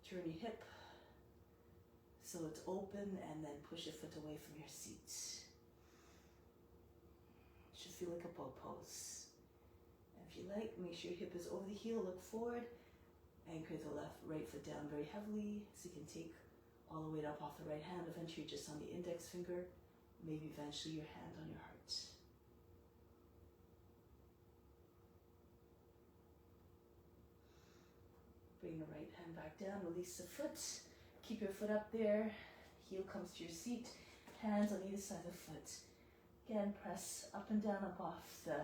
Turn your hip so it's open and then push your foot away from your seat. It should feel like a bow pose. And if you like, make sure your hip is over the heel, look forward. Anchor the right foot down very heavily so you can take all the weight up off the right hand. Eventually just on the index finger, maybe eventually your hand on your heart. Bring the right hand back down, release the foot. Keep your foot up there, heel comes to your seat, hands on either side of the foot. Again, press up and down up off the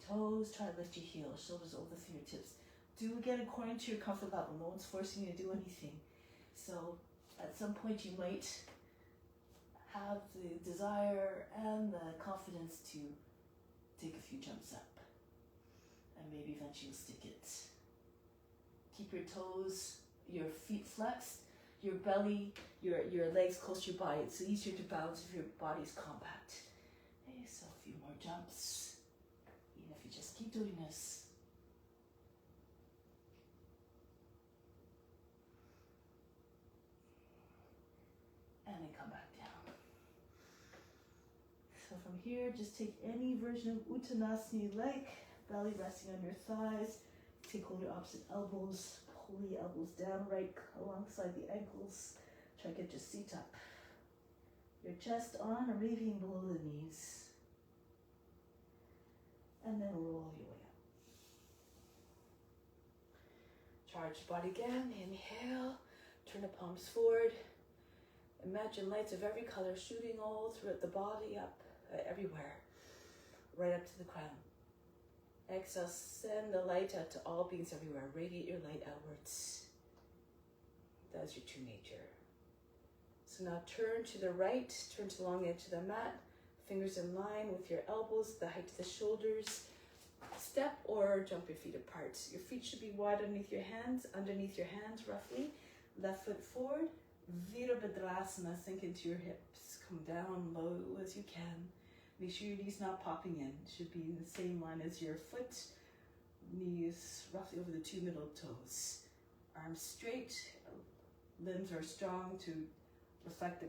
toes, try to lift your heels, shoulders over the fingertips. Do again according to your comfort level, no one's forcing you to do anything. So at some point you might have the desire and the confidence to take a few jumps up. And maybe eventually you'll stick it. Keep your toes, your feet flexed, your belly, your legs close to your body. It's easier to bounce if your body's compact. Okay, so a few more jumps. Even if you just keep doing this. And then come back down. So from here, just take any version of Uttanasana you like. Belly resting on your thighs. Take hold of your opposite elbows, pull the elbows down right alongside the ankles. Try to get your seat up. Your chest on or maybe even below the knees. And then roll your way up. Charge your body again. Inhale. Turn the palms forward. Imagine lights of every color shooting all throughout the body up, everywhere. Right up to the crown. Exhale, send the light out to all beings everywhere. Radiate your light outwards. That's your true nature. So now turn to the right, turn to the long edge of the mat, fingers in line with your elbows, the height of the shoulders. Step or jump your feet apart. Your feet should be wide underneath your hands roughly. Left foot forward, Virabhadrasana, sink into your hips. Come down low as you can. Make sure your knees not popping in. Should be in the same line as your foot. Knees roughly over the 2 middle toes. Arms straight, limbs are strong to reflect the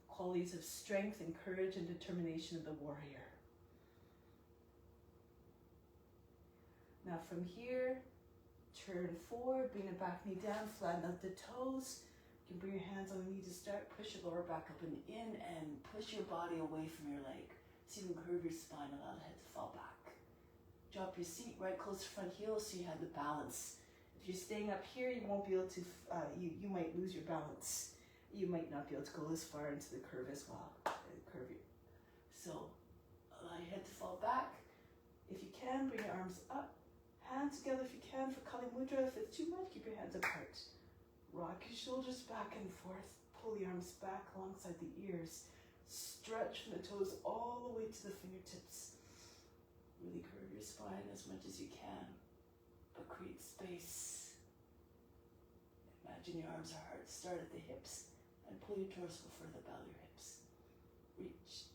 qualities of strength and courage and determination of the warrior. Now from here, turn forward, bring the back knee down, flatten out the toes. You can bring your hands on the knee to start, push your lower back up and in, and push your body away from your leg. So you can curve your spine, allow the head to fall back. Drop your seat right close to front heel so you have the balance. If you're staying up here, you won't be able to, you might lose your balance. You might not be able to go as far into the curve as well. So allow your head to fall back. If you can, bring your arms up. Hands together if you can for Kali Mudra. If it's too much, keep your hands apart. Rock your shoulders back and forth. Pull the arms back alongside the ears. Stretch from the toes all the way to the fingertips. Really curve your spine as much as you can, but create space. Imagine your arms are hard. Start at the hips and pull your torso further down your hips. Reach.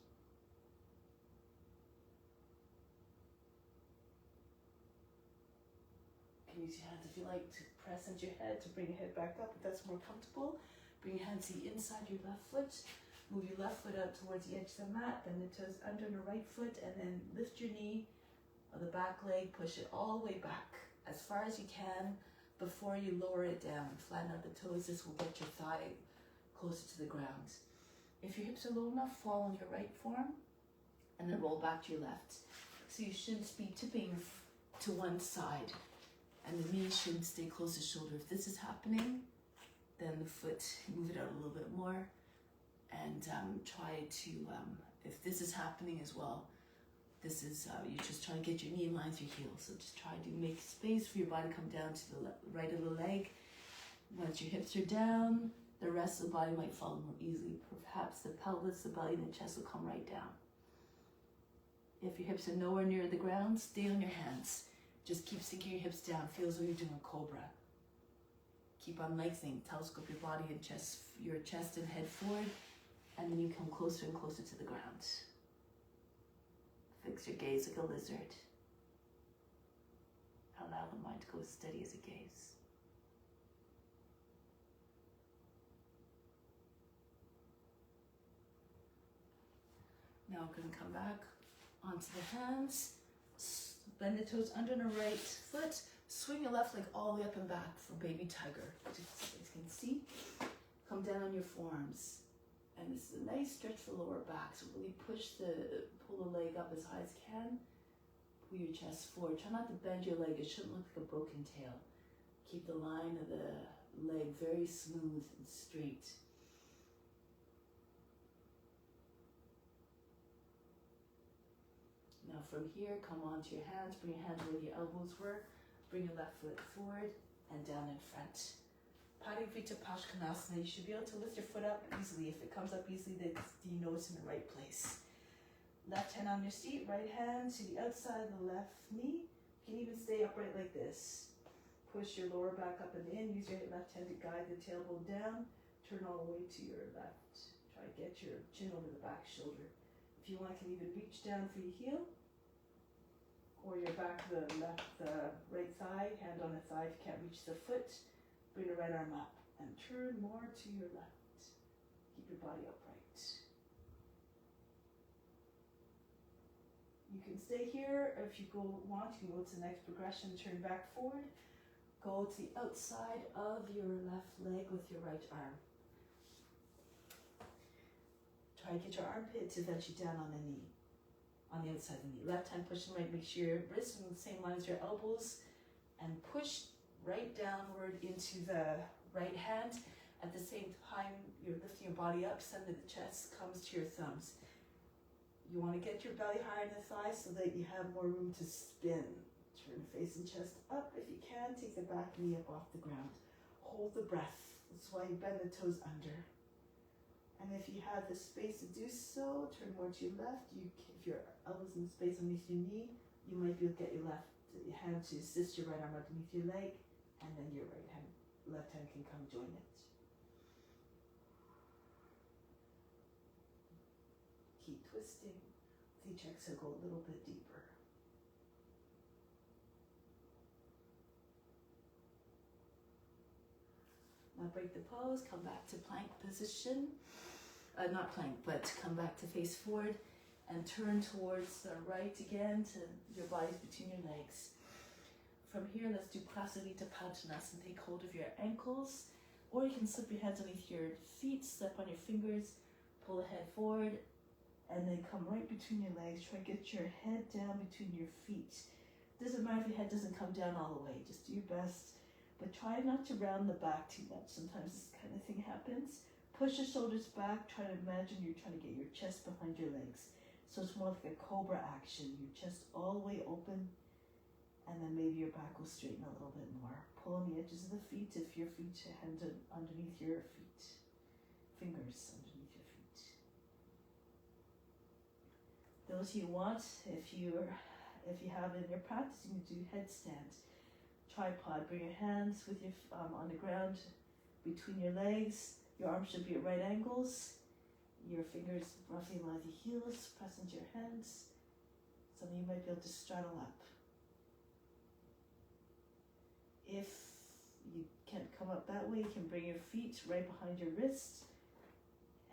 You can use your hands if you like to press into your head to bring your head back up if that's more comfortable. Bring your hands to the inside your left foot. Move your left foot out towards the edge of the mat, bend the toes under the right foot, and then lift your knee or the back leg, push it all the way back as far as you can before you lower it down. Flatten out the toes. This will get your thigh closer to the ground. If your hips are low enough, fall on your right form and then roll back to your left. So you shouldn't be tipping to one side. And the knee should stay close to shoulder. If this is happening, then the foot, move it out a little bit more. And try to, if this is happening as well, this is, you're just trying to get your knee in line with your heel. So just try to make space for your body to come down to the right of the leg. Once your hips are down, the rest of the body might follow more easily. Perhaps the pelvis, the belly, and the chest will come right down. If your hips are nowhere near the ground, stay on your hands. Just keep sinking your hips down. Feel as though you're doing a cobra. Keep on lengthening. Telescope your body and your chest and head forward. And then you come closer and closer to the ground. Fix your gaze like a lizard. Allow the mind to go as steady as a gaze. Now we're going to come back onto the hands. Bend the toes under the right foot. Swing your left leg all the way up and back for baby tiger. Just so you can see. Come down on your forearms. And this is a nice stretch for lower back. So really pull the leg up as high as you can. Pull your chest forward. Try not to bend your leg. It shouldn't look like a broken tail. Keep the line of the leg very smooth and straight. Now from here, come onto your hands. Bring your hands where your elbows were. Bring your left foot forward and down in front. Parivrita Pashkanasana. You should be able to lift your foot up easily. If it comes up easily, then you know it's in the right place. Left hand on your seat, right hand to the outside of the left knee. You can even stay upright like this. Push your lower back up and in. Use your left hand to guide the tailbone down. Turn all the way to your left. Try to get your chin over the back shoulder. If you want, you can even reach down for your heel. Or your back to the right thigh, hand on the thigh if you can't reach the foot. Bring the right arm up and turn more to your left. Keep your body upright. You can stay here, or if you want, you can go to the next progression, turn back forward. Go to the outside of your left leg with your right arm. Try to get your armpit to eventually down on the knee, on the outside of the knee. Left hand pushing right, make sure your wrists are in the same line as your elbows, and push right downward into the right hand. At the same time, you're lifting your body up, center of the chest comes to your thumbs. You want to get your belly higher in the thighs so that you have more room to spin. Turn face and chest up. If you can, take the back knee up off the ground. Hold the breath. That's why you bend the toes under. And if you have the space to do so, turn more to your left. If your elbows in space underneath your knee, you might be able to get your left hand to assist your right arm underneath your leg, and then your left hand can come join it. Keep twisting. With each exhale, go a little bit deeper. Now break the pose, come back to plank position. Not plank, but come back to face forward and turn towards the right again to your body's between your legs. From here, let's do Prasarita Padjanasana. Take hold of your ankles, or you can slip your hands underneath your feet, step on your fingers, pull the head forward, and then come right between your legs. Try to get your head down between your feet. Doesn't matter if your head doesn't come down all the way, just do your best. But try not to round the back too much. Sometimes this kind of thing happens. Push the shoulders back. Try to imagine you're trying to get your chest behind your legs. So it's more like a cobra action. Your chest all the way open, and then maybe your back will straighten a little bit more. Pull on the edges of the feet if your feet hands are underneath your feet. Fingers underneath your feet. Those you want, if you have in your practice, you can do headstand. Tripod. Bring your hands with your on the ground between your legs. Your arms should be at right angles. Your fingers roughly line the heels. Press into your hands. So you might be able to straddle up. If you can't come up that way, you can bring your feet right behind your wrists,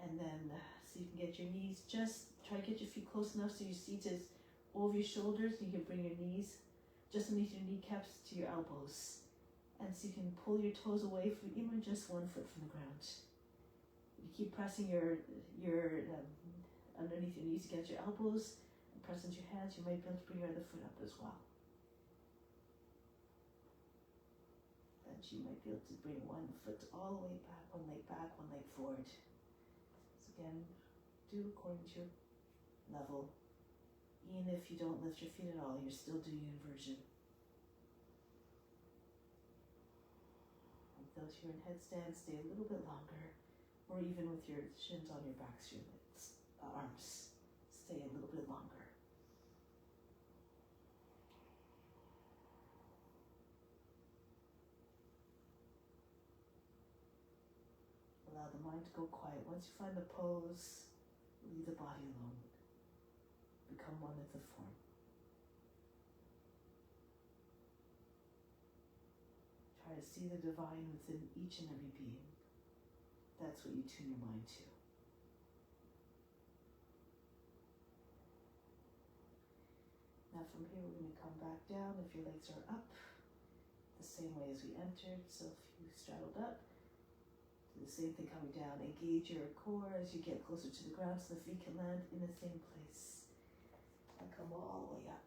and then so you can get your knees. Just try to get your feet close enough so your seat is over your shoulders. You can bring your knees just underneath your kneecaps to your elbows, and so you can pull your toes away from even just 1 foot from the ground. You keep pressing your underneath your knees against your elbows and press into your hands. You might be able to bring your other foot up as well. And you might be able to bring 1 foot all the way back, 1 leg back, 1 leg forward. So again, do according to your level. Even if you don't lift your feet at all, you're still doing inversion. And those who are in headstand, stay a little bit longer, or even with your shins on your backs, your legs, arms, stay a little bit longer. Allow the mind to go quiet. Once you find the pose, leave the body alone. Become one with the form. Try to see the divine within each and every being. That's what you tune your mind to. Now from here we're going to come back down. If your legs are up, the same way as we entered. So if you straddled up, do the same thing coming down. Engage your core as you get closer to the ground so the feet can land in the same place. And come all the way up.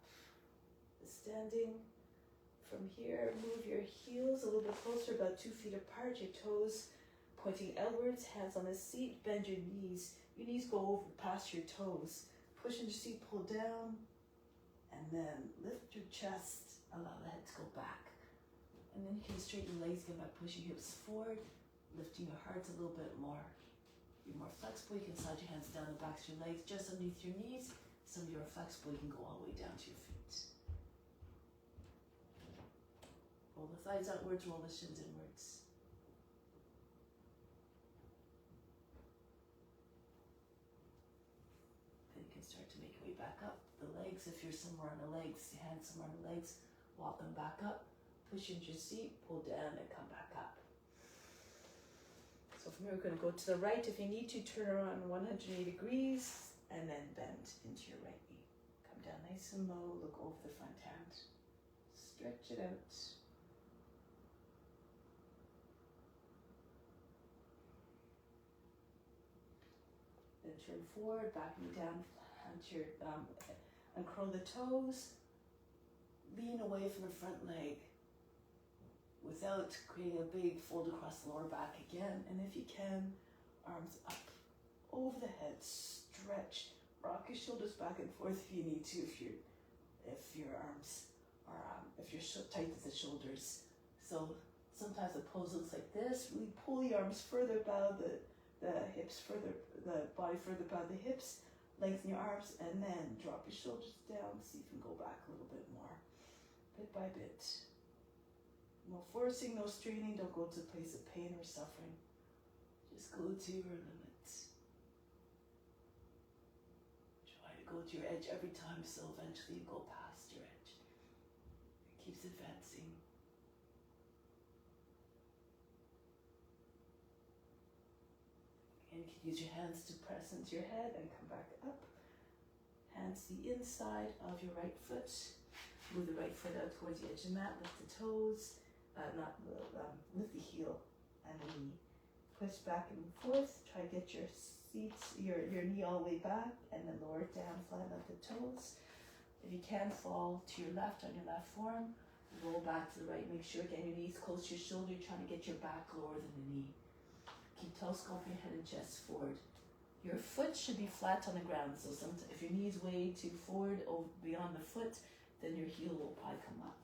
Standing from here, move your heels a little bit closer, about 2 feet apart, your toes pointing outwards, hands on the seat, bend your knees. Your knees go over past your toes. Push into your seat, pull down, and then lift your chest, allow the head to go back. And then you can straighten your legs again by pushing your hips forward, lifting your heart a little bit more. You're more flexible, you can slide your hands down the backs of your legs, just underneath your knees. Some of you are flexible, you can go all the way down to your feet. Roll the thighs outwards, roll the shins inwards. Then you can start to make your way back up. The legs, if you're somewhere on the legs, your hands somewhere on the legs, walk them back up, push into your seat, pull down, and come back up. So from here, we're going to go to the right. If you need to, turn around 180 degrees, and then bend into your right knee. Come down nice and low, look over the front hand. Stretch it out. Then turn forward, back knee down, onto your, uncurl the toes. Lean away from the front leg without creating a big fold across the lower back again. And if you can, arms up over the head, stretch, rock your shoulders back and forth if you need to, if your arms are, if you're tight at the shoulders. So Sometimes the pose looks like this. Really pull the arms further, bow the hips further, the body further, bow the hips, lengthen your arms, and then drop your shoulders down. See if you can go back a little bit more, bit by bit. No forcing, no straining. Don't go to a place of pain or suffering. Just go to your limits. Try to go to your edge every time, so eventually you go past your edge. It keeps advancing. And you can use your hands to press into your head and come back up. Hands to the inside of your right foot. Move the right foot out towards the edge of the mat. Lift the toes. Lift the heel and the knee. Push back and forth. Try to get your your knee all the way back, and then lower it down, flatten out the toes. If you can, fall to your left on your left forearm. Roll back to the right. Make sure again your knees close to your shoulder. You're trying to get your back lower than the knee. Keep telescoping your head and chest forward. Your foot should be flat on the ground. So if your knee's way too forward or beyond the foot, then your heel will probably come up.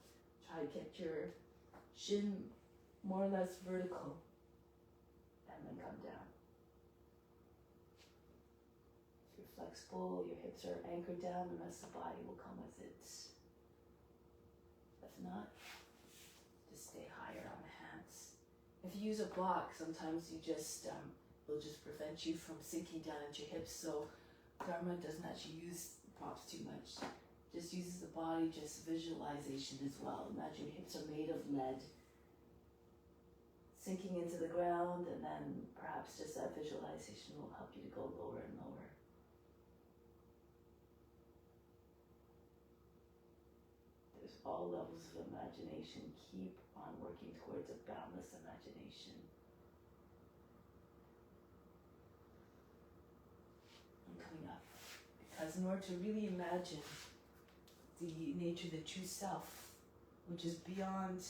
Try to get your shin more or less vertical, and then come down. If you're flexible, your hips are anchored down, the rest of the body will come with it. If not, just stay higher on the hands. If you use a block, sometimes you just will just prevent you from sinking down into your hips. So Dharma doesn't actually use props too much. Just uses the body, just visualization as well. Imagine your hips are made of lead, sinking into the ground, and then perhaps just that visualization will help you to go lower and lower. There's all levels of imagination. Keep on working towards a boundless imagination. And coming up. Because in order to really imagine the nature of the true self, which is beyond,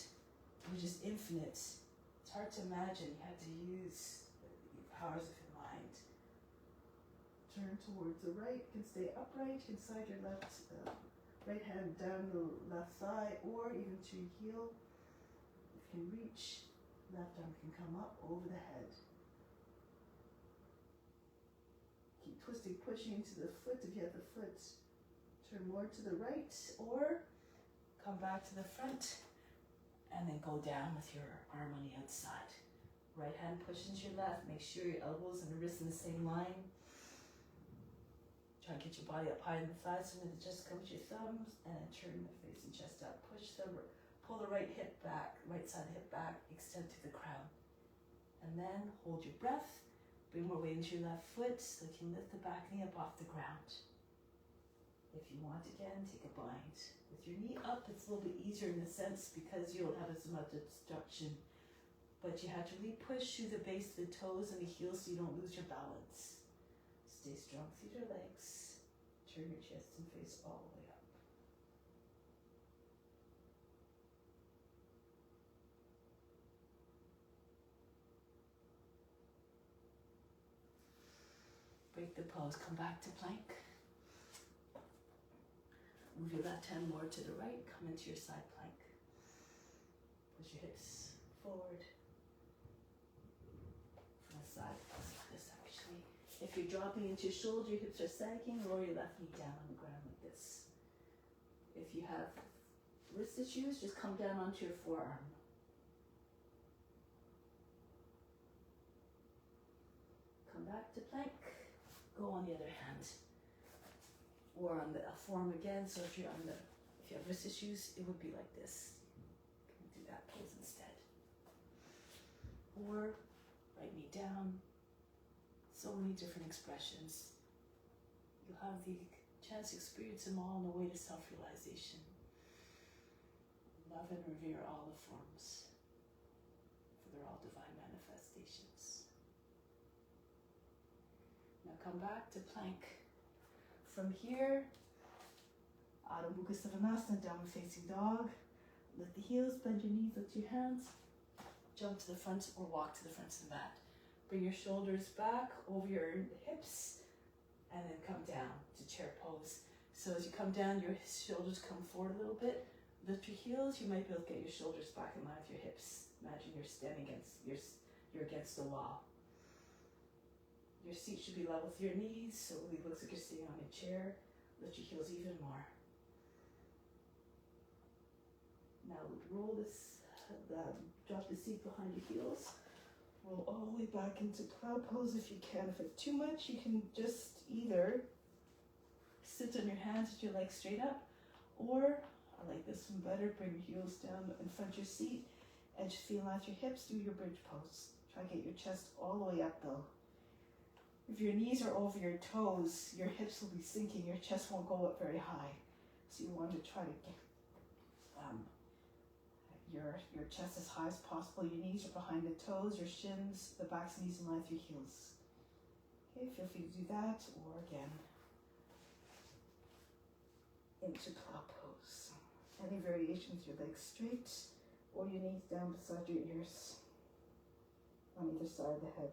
which is infinite, it's hard to imagine. You have to use the powers of your mind. Turn towards the right. You can stay upright. You can slide your right hand down the left thigh, or even to your heel. If you can reach, left arm can come up over the head. Keep twisting, pushing into the foot if you have the foot. Turn more to the right, or come back to the front, and then go down with your arm on the outside. Right hand pushes your left. Make sure your elbows and the wrists in the same line. Try to get your body up high in the thighs, and then just come with your thumbs, and then turn the face and chest up. Pull the right hip back, right side hip back, extend to the crown. And then hold your breath. Bring more weight into your left foot, so you can lift the back knee up off the ground. If you want, again, take a bind. With your knee up, it's a little bit easier in a sense because you don't have as much obstruction. But you have to really push through the base of the toes and the heels so you don't lose your balance. Stay strong through your legs. Turn your chest and face all the way up. Break the pose. Come back to plank. Move your left hand more to the right. Come into your side plank. Push your hips forward. From the side, like this actually. If you're dropping into your shoulder, your hips are sagging, lower your left knee down on the ground like this. If you have wrist issues, just come down onto your forearm. Come back to plank. Go on the other hand. Or on the forearm again. So if you have wrist issues, it would be like this. You can do that pose instead. Or right knee down. So many different expressions. You'll have the chance to experience them all on the way to self-realization. Love and revere all the forms, for they're all divine manifestations. Now come back to plank. From here, Adho Mukha Savasana, downward facing dog. Lift the heels, bend your knees, lift your hands. Jump to the front or walk to the front of the mat. Bring your shoulders back over your hips, and then come down to chair pose. So as you come down, your shoulders come forward a little bit. Lift your heels. You might be able to get your shoulders back in line with your hips. Imagine you're standing you're against the wall. Your seat should be level with your knees, so it looks like you're sitting on a chair. Lift your heels even more. Now roll drop the seat behind your heels. Roll all the way back into cloud pose if you can. If it's too much, you can just either sit on your hands with your legs straight up, or I like this one better, bring your heels down in front of your seat and just feel out your hips, do your bridge pose. Try to get your chest all the way up though. If your knees are over your toes, your hips will be sinking, your chest won't go up very high. So you want to try to get your chest as high as possible. Your knees are behind the toes, your shins, the backs of knees in line with your heels. Okay, feel free to do that, or again, into cloud pose. Any variation with your legs straight, or your knees down beside your ears, on either side of the head.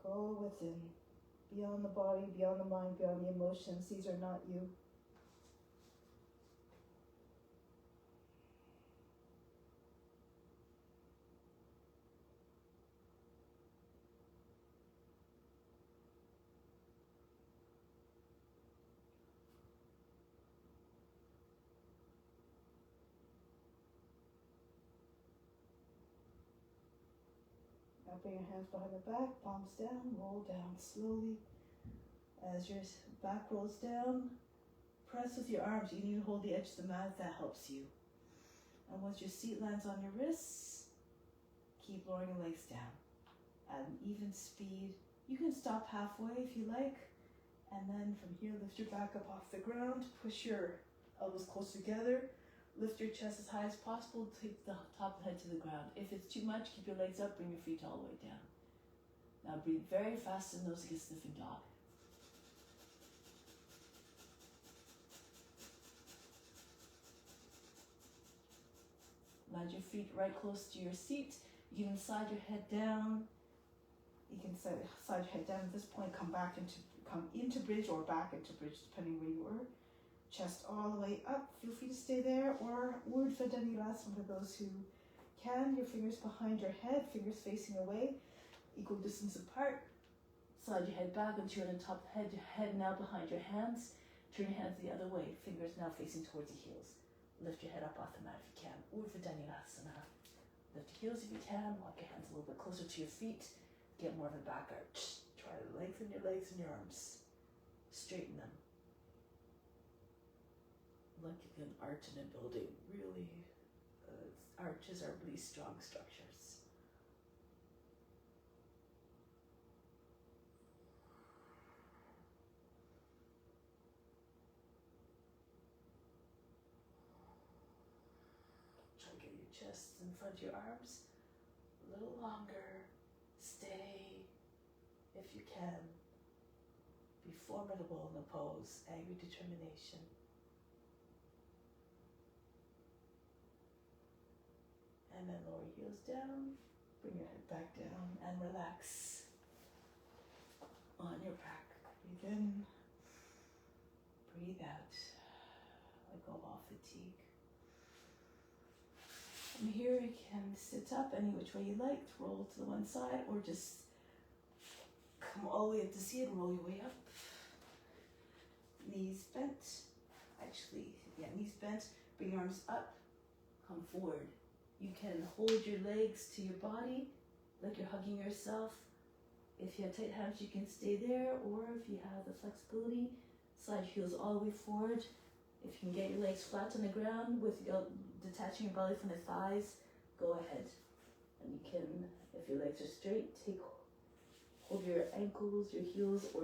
Go within, beyond the body, beyond the mind, beyond the emotions. These are not you. Now bring your hands behind the back, palms down, roll down slowly. As your back rolls down, press with your arms. You need to hold the edge of the mat if that helps you. And once your seat lands on your wrists, keep lowering your legs down at an even speed. You can stop halfway if you like. And then from here, lift your back up off the ground, push your elbows close together. Lift your chest as high as possible, take the top of the head to the ground. If it's too much, keep your legs up, bring your feet all the way down. Now breathe very fast and nose like a sniffing dog. Land your feet right close to your seat. You can slide your head down. You can slide your head down at this point, come into bridge or back into bridge, depending where you were. Chest all the way up. Feel free to stay there, or Urdhva Dhanurasana for those who can. Your fingers behind your head, fingers facing away, equal distance apart. Slide your head back onto you on the top of the head. Your head now behind your hands. Turn your hands the other way. Fingers now facing towards the heels. Lift your head up off the mat if you can. Urdhva Dhanurasana. Lift your heels if you can. Walk your hands a little bit closer to your feet. Get more of a back arch. Try to lengthen your legs and your arms. Straighten them. Like an arch in a building, really, arches are really strong structures. Try to get your chest in front of your arms a little longer. Stay, if you can. Be formidable in the pose, angry determination. And then lower your heels down, bring your head back down and relax on your back. Breathe in, breathe out, let go of all fatigue. From here you can sit up any which way you like, roll to the one side, or just come all the way up to seated, roll your way up. Knees bent, knees bent, bring your arms up, come forward. You can hold your legs to your body like you're hugging yourself. If you have tight hands, you can stay there, or if you have the flexibility, slide your heels all the way forward. If you can get your legs flat on the ground with detaching your belly from the thighs, go ahead. And you can, if your legs are straight, hold your ankles, your heels, or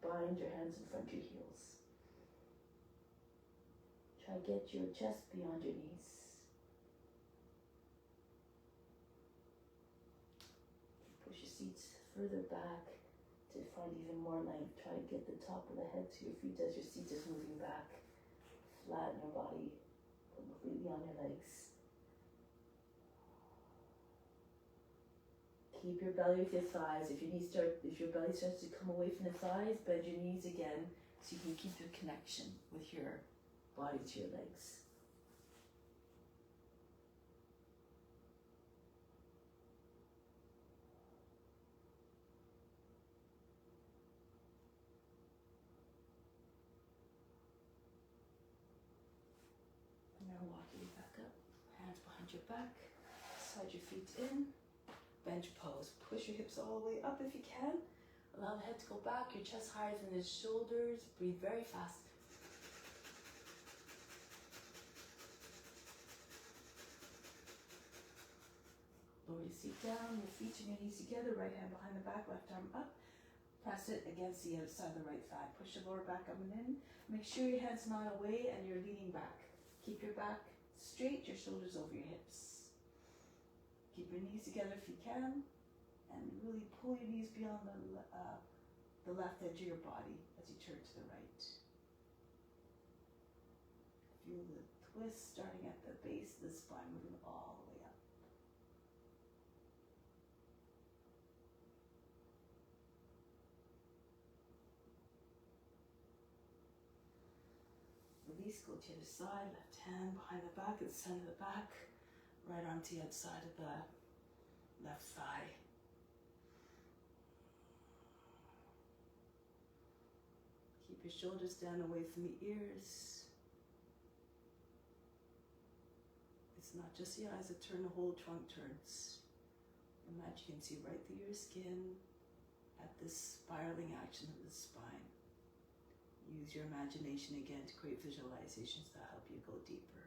bind your hands in front of your heels. Try to get your chest beyond your knees. Seats further back to find even more length. Try to get the top of the head to your feet as your seat is moving back. Flatten your body completely on your legs. Keep your belly with your thighs. If your belly starts to come away from the thighs, bend your knees again so you can keep the connection with your body to your legs. And now walking back up, hands behind your back, slide your feet in, bench pose. Push your hips all the way up if you can. Allow the head to go back, your chest higher than the shoulders. Breathe very fast. Lower your seat down, your feet and your knees together, right hand behind the back, left arm up. Press it against the outside of the right thigh. Push the lower back up and in. Make sure your head's not away and you're leaning back. Keep your back straight, your shoulders over your hips. Keep your knees together if you can, and really pull your knees beyond the left edge of your body as you turn to the right. Feel the twist starting at the base of the spine, moving all the way up. Release, go to the other side, left hand behind the back, at the center of the back, right arm to the outside of the left thigh. Keep your shoulders down away from the ears. It's not just the eyes that turn, the whole trunk turns. Imagine you can see right through your skin at this spiraling action of the spine. Use your imagination again to create visualizations that help you go deeper.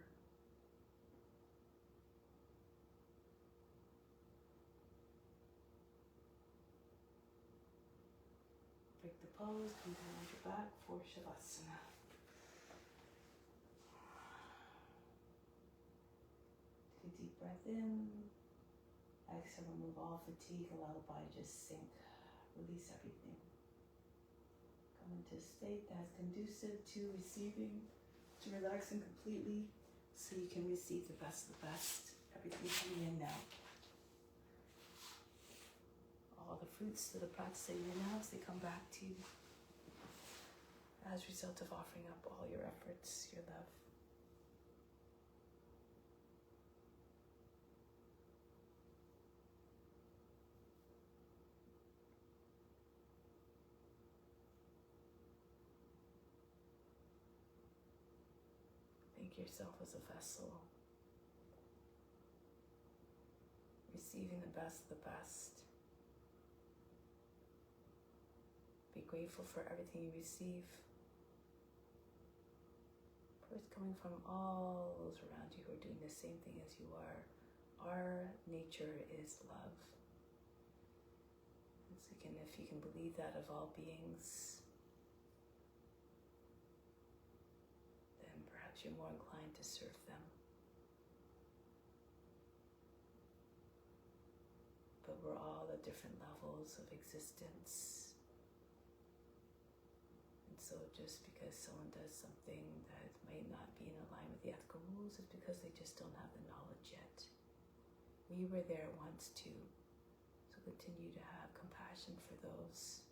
Break the pose, come down on your back for Shavasana. Take a deep breath in. Exhale, remove all fatigue, allow the body to just sink. Release everything. Come into a state that is conducive to receiving, to relaxing completely, so you can receive the best of the best. Everything coming in now. All the fruits that are practicing in now as they come back to you as a result of offering up all your efforts, your love. Think yourself as a vessel, receiving the best of the best. Be grateful for everything you receive. For it's coming from all those around you who are doing the same thing as you are. Our nature is love. And so if you can believe that of all beings, then perhaps you're more inclined to serve them. But we're all at different levels of existence. So just because someone does something that might not be in line with the ethical rules is because they just don't have the knowledge yet. We were there once too, so continue to have compassion for those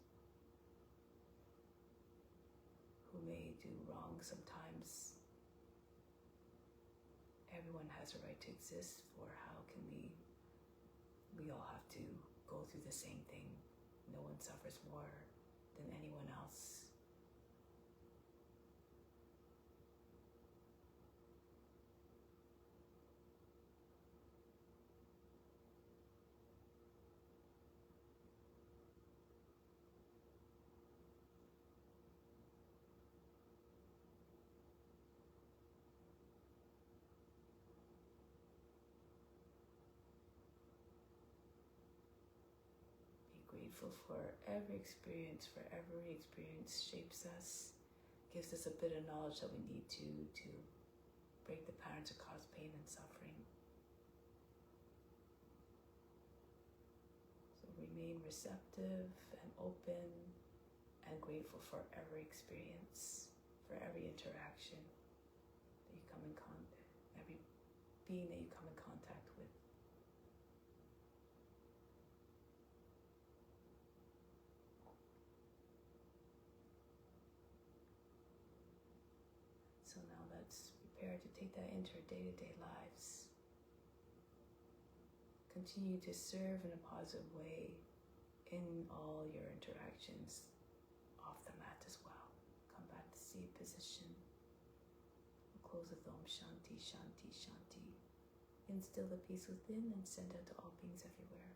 who may do wrong sometimes. Everyone has a right to exist, for how can we all have to go through the same thing. No one suffers more than anyone else. Grateful for every experience, for every experience shapes us, gives us a bit of knowledge that we need to break the patterns that cause pain and suffering. So remain receptive and open and grateful for every experience, for every interaction that you come in contact, every being that you come in contact with. prepare to take that into our day-to-day lives. Continue to serve in a positive way in all your interactions off the mat as well. Come back to seat position. We'll close with Om Shanti, Shanti, Shanti. Instill the peace within and send out to all beings everywhere.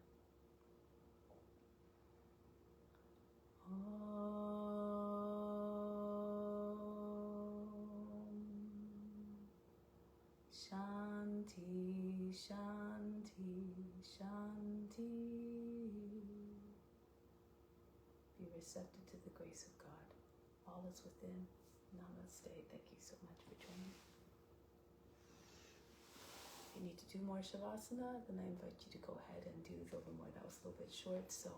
Shanti, Shanti, Shanti. Be receptive to the grace of God. All is within. Namaste. Thank you so much for joining. If you need to do more Shavasana, then I invite you to go ahead and do a little bit more. That was a little bit short, so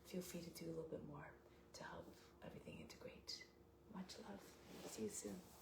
feel free to do a little bit more to help everything integrate. Much love. See you soon.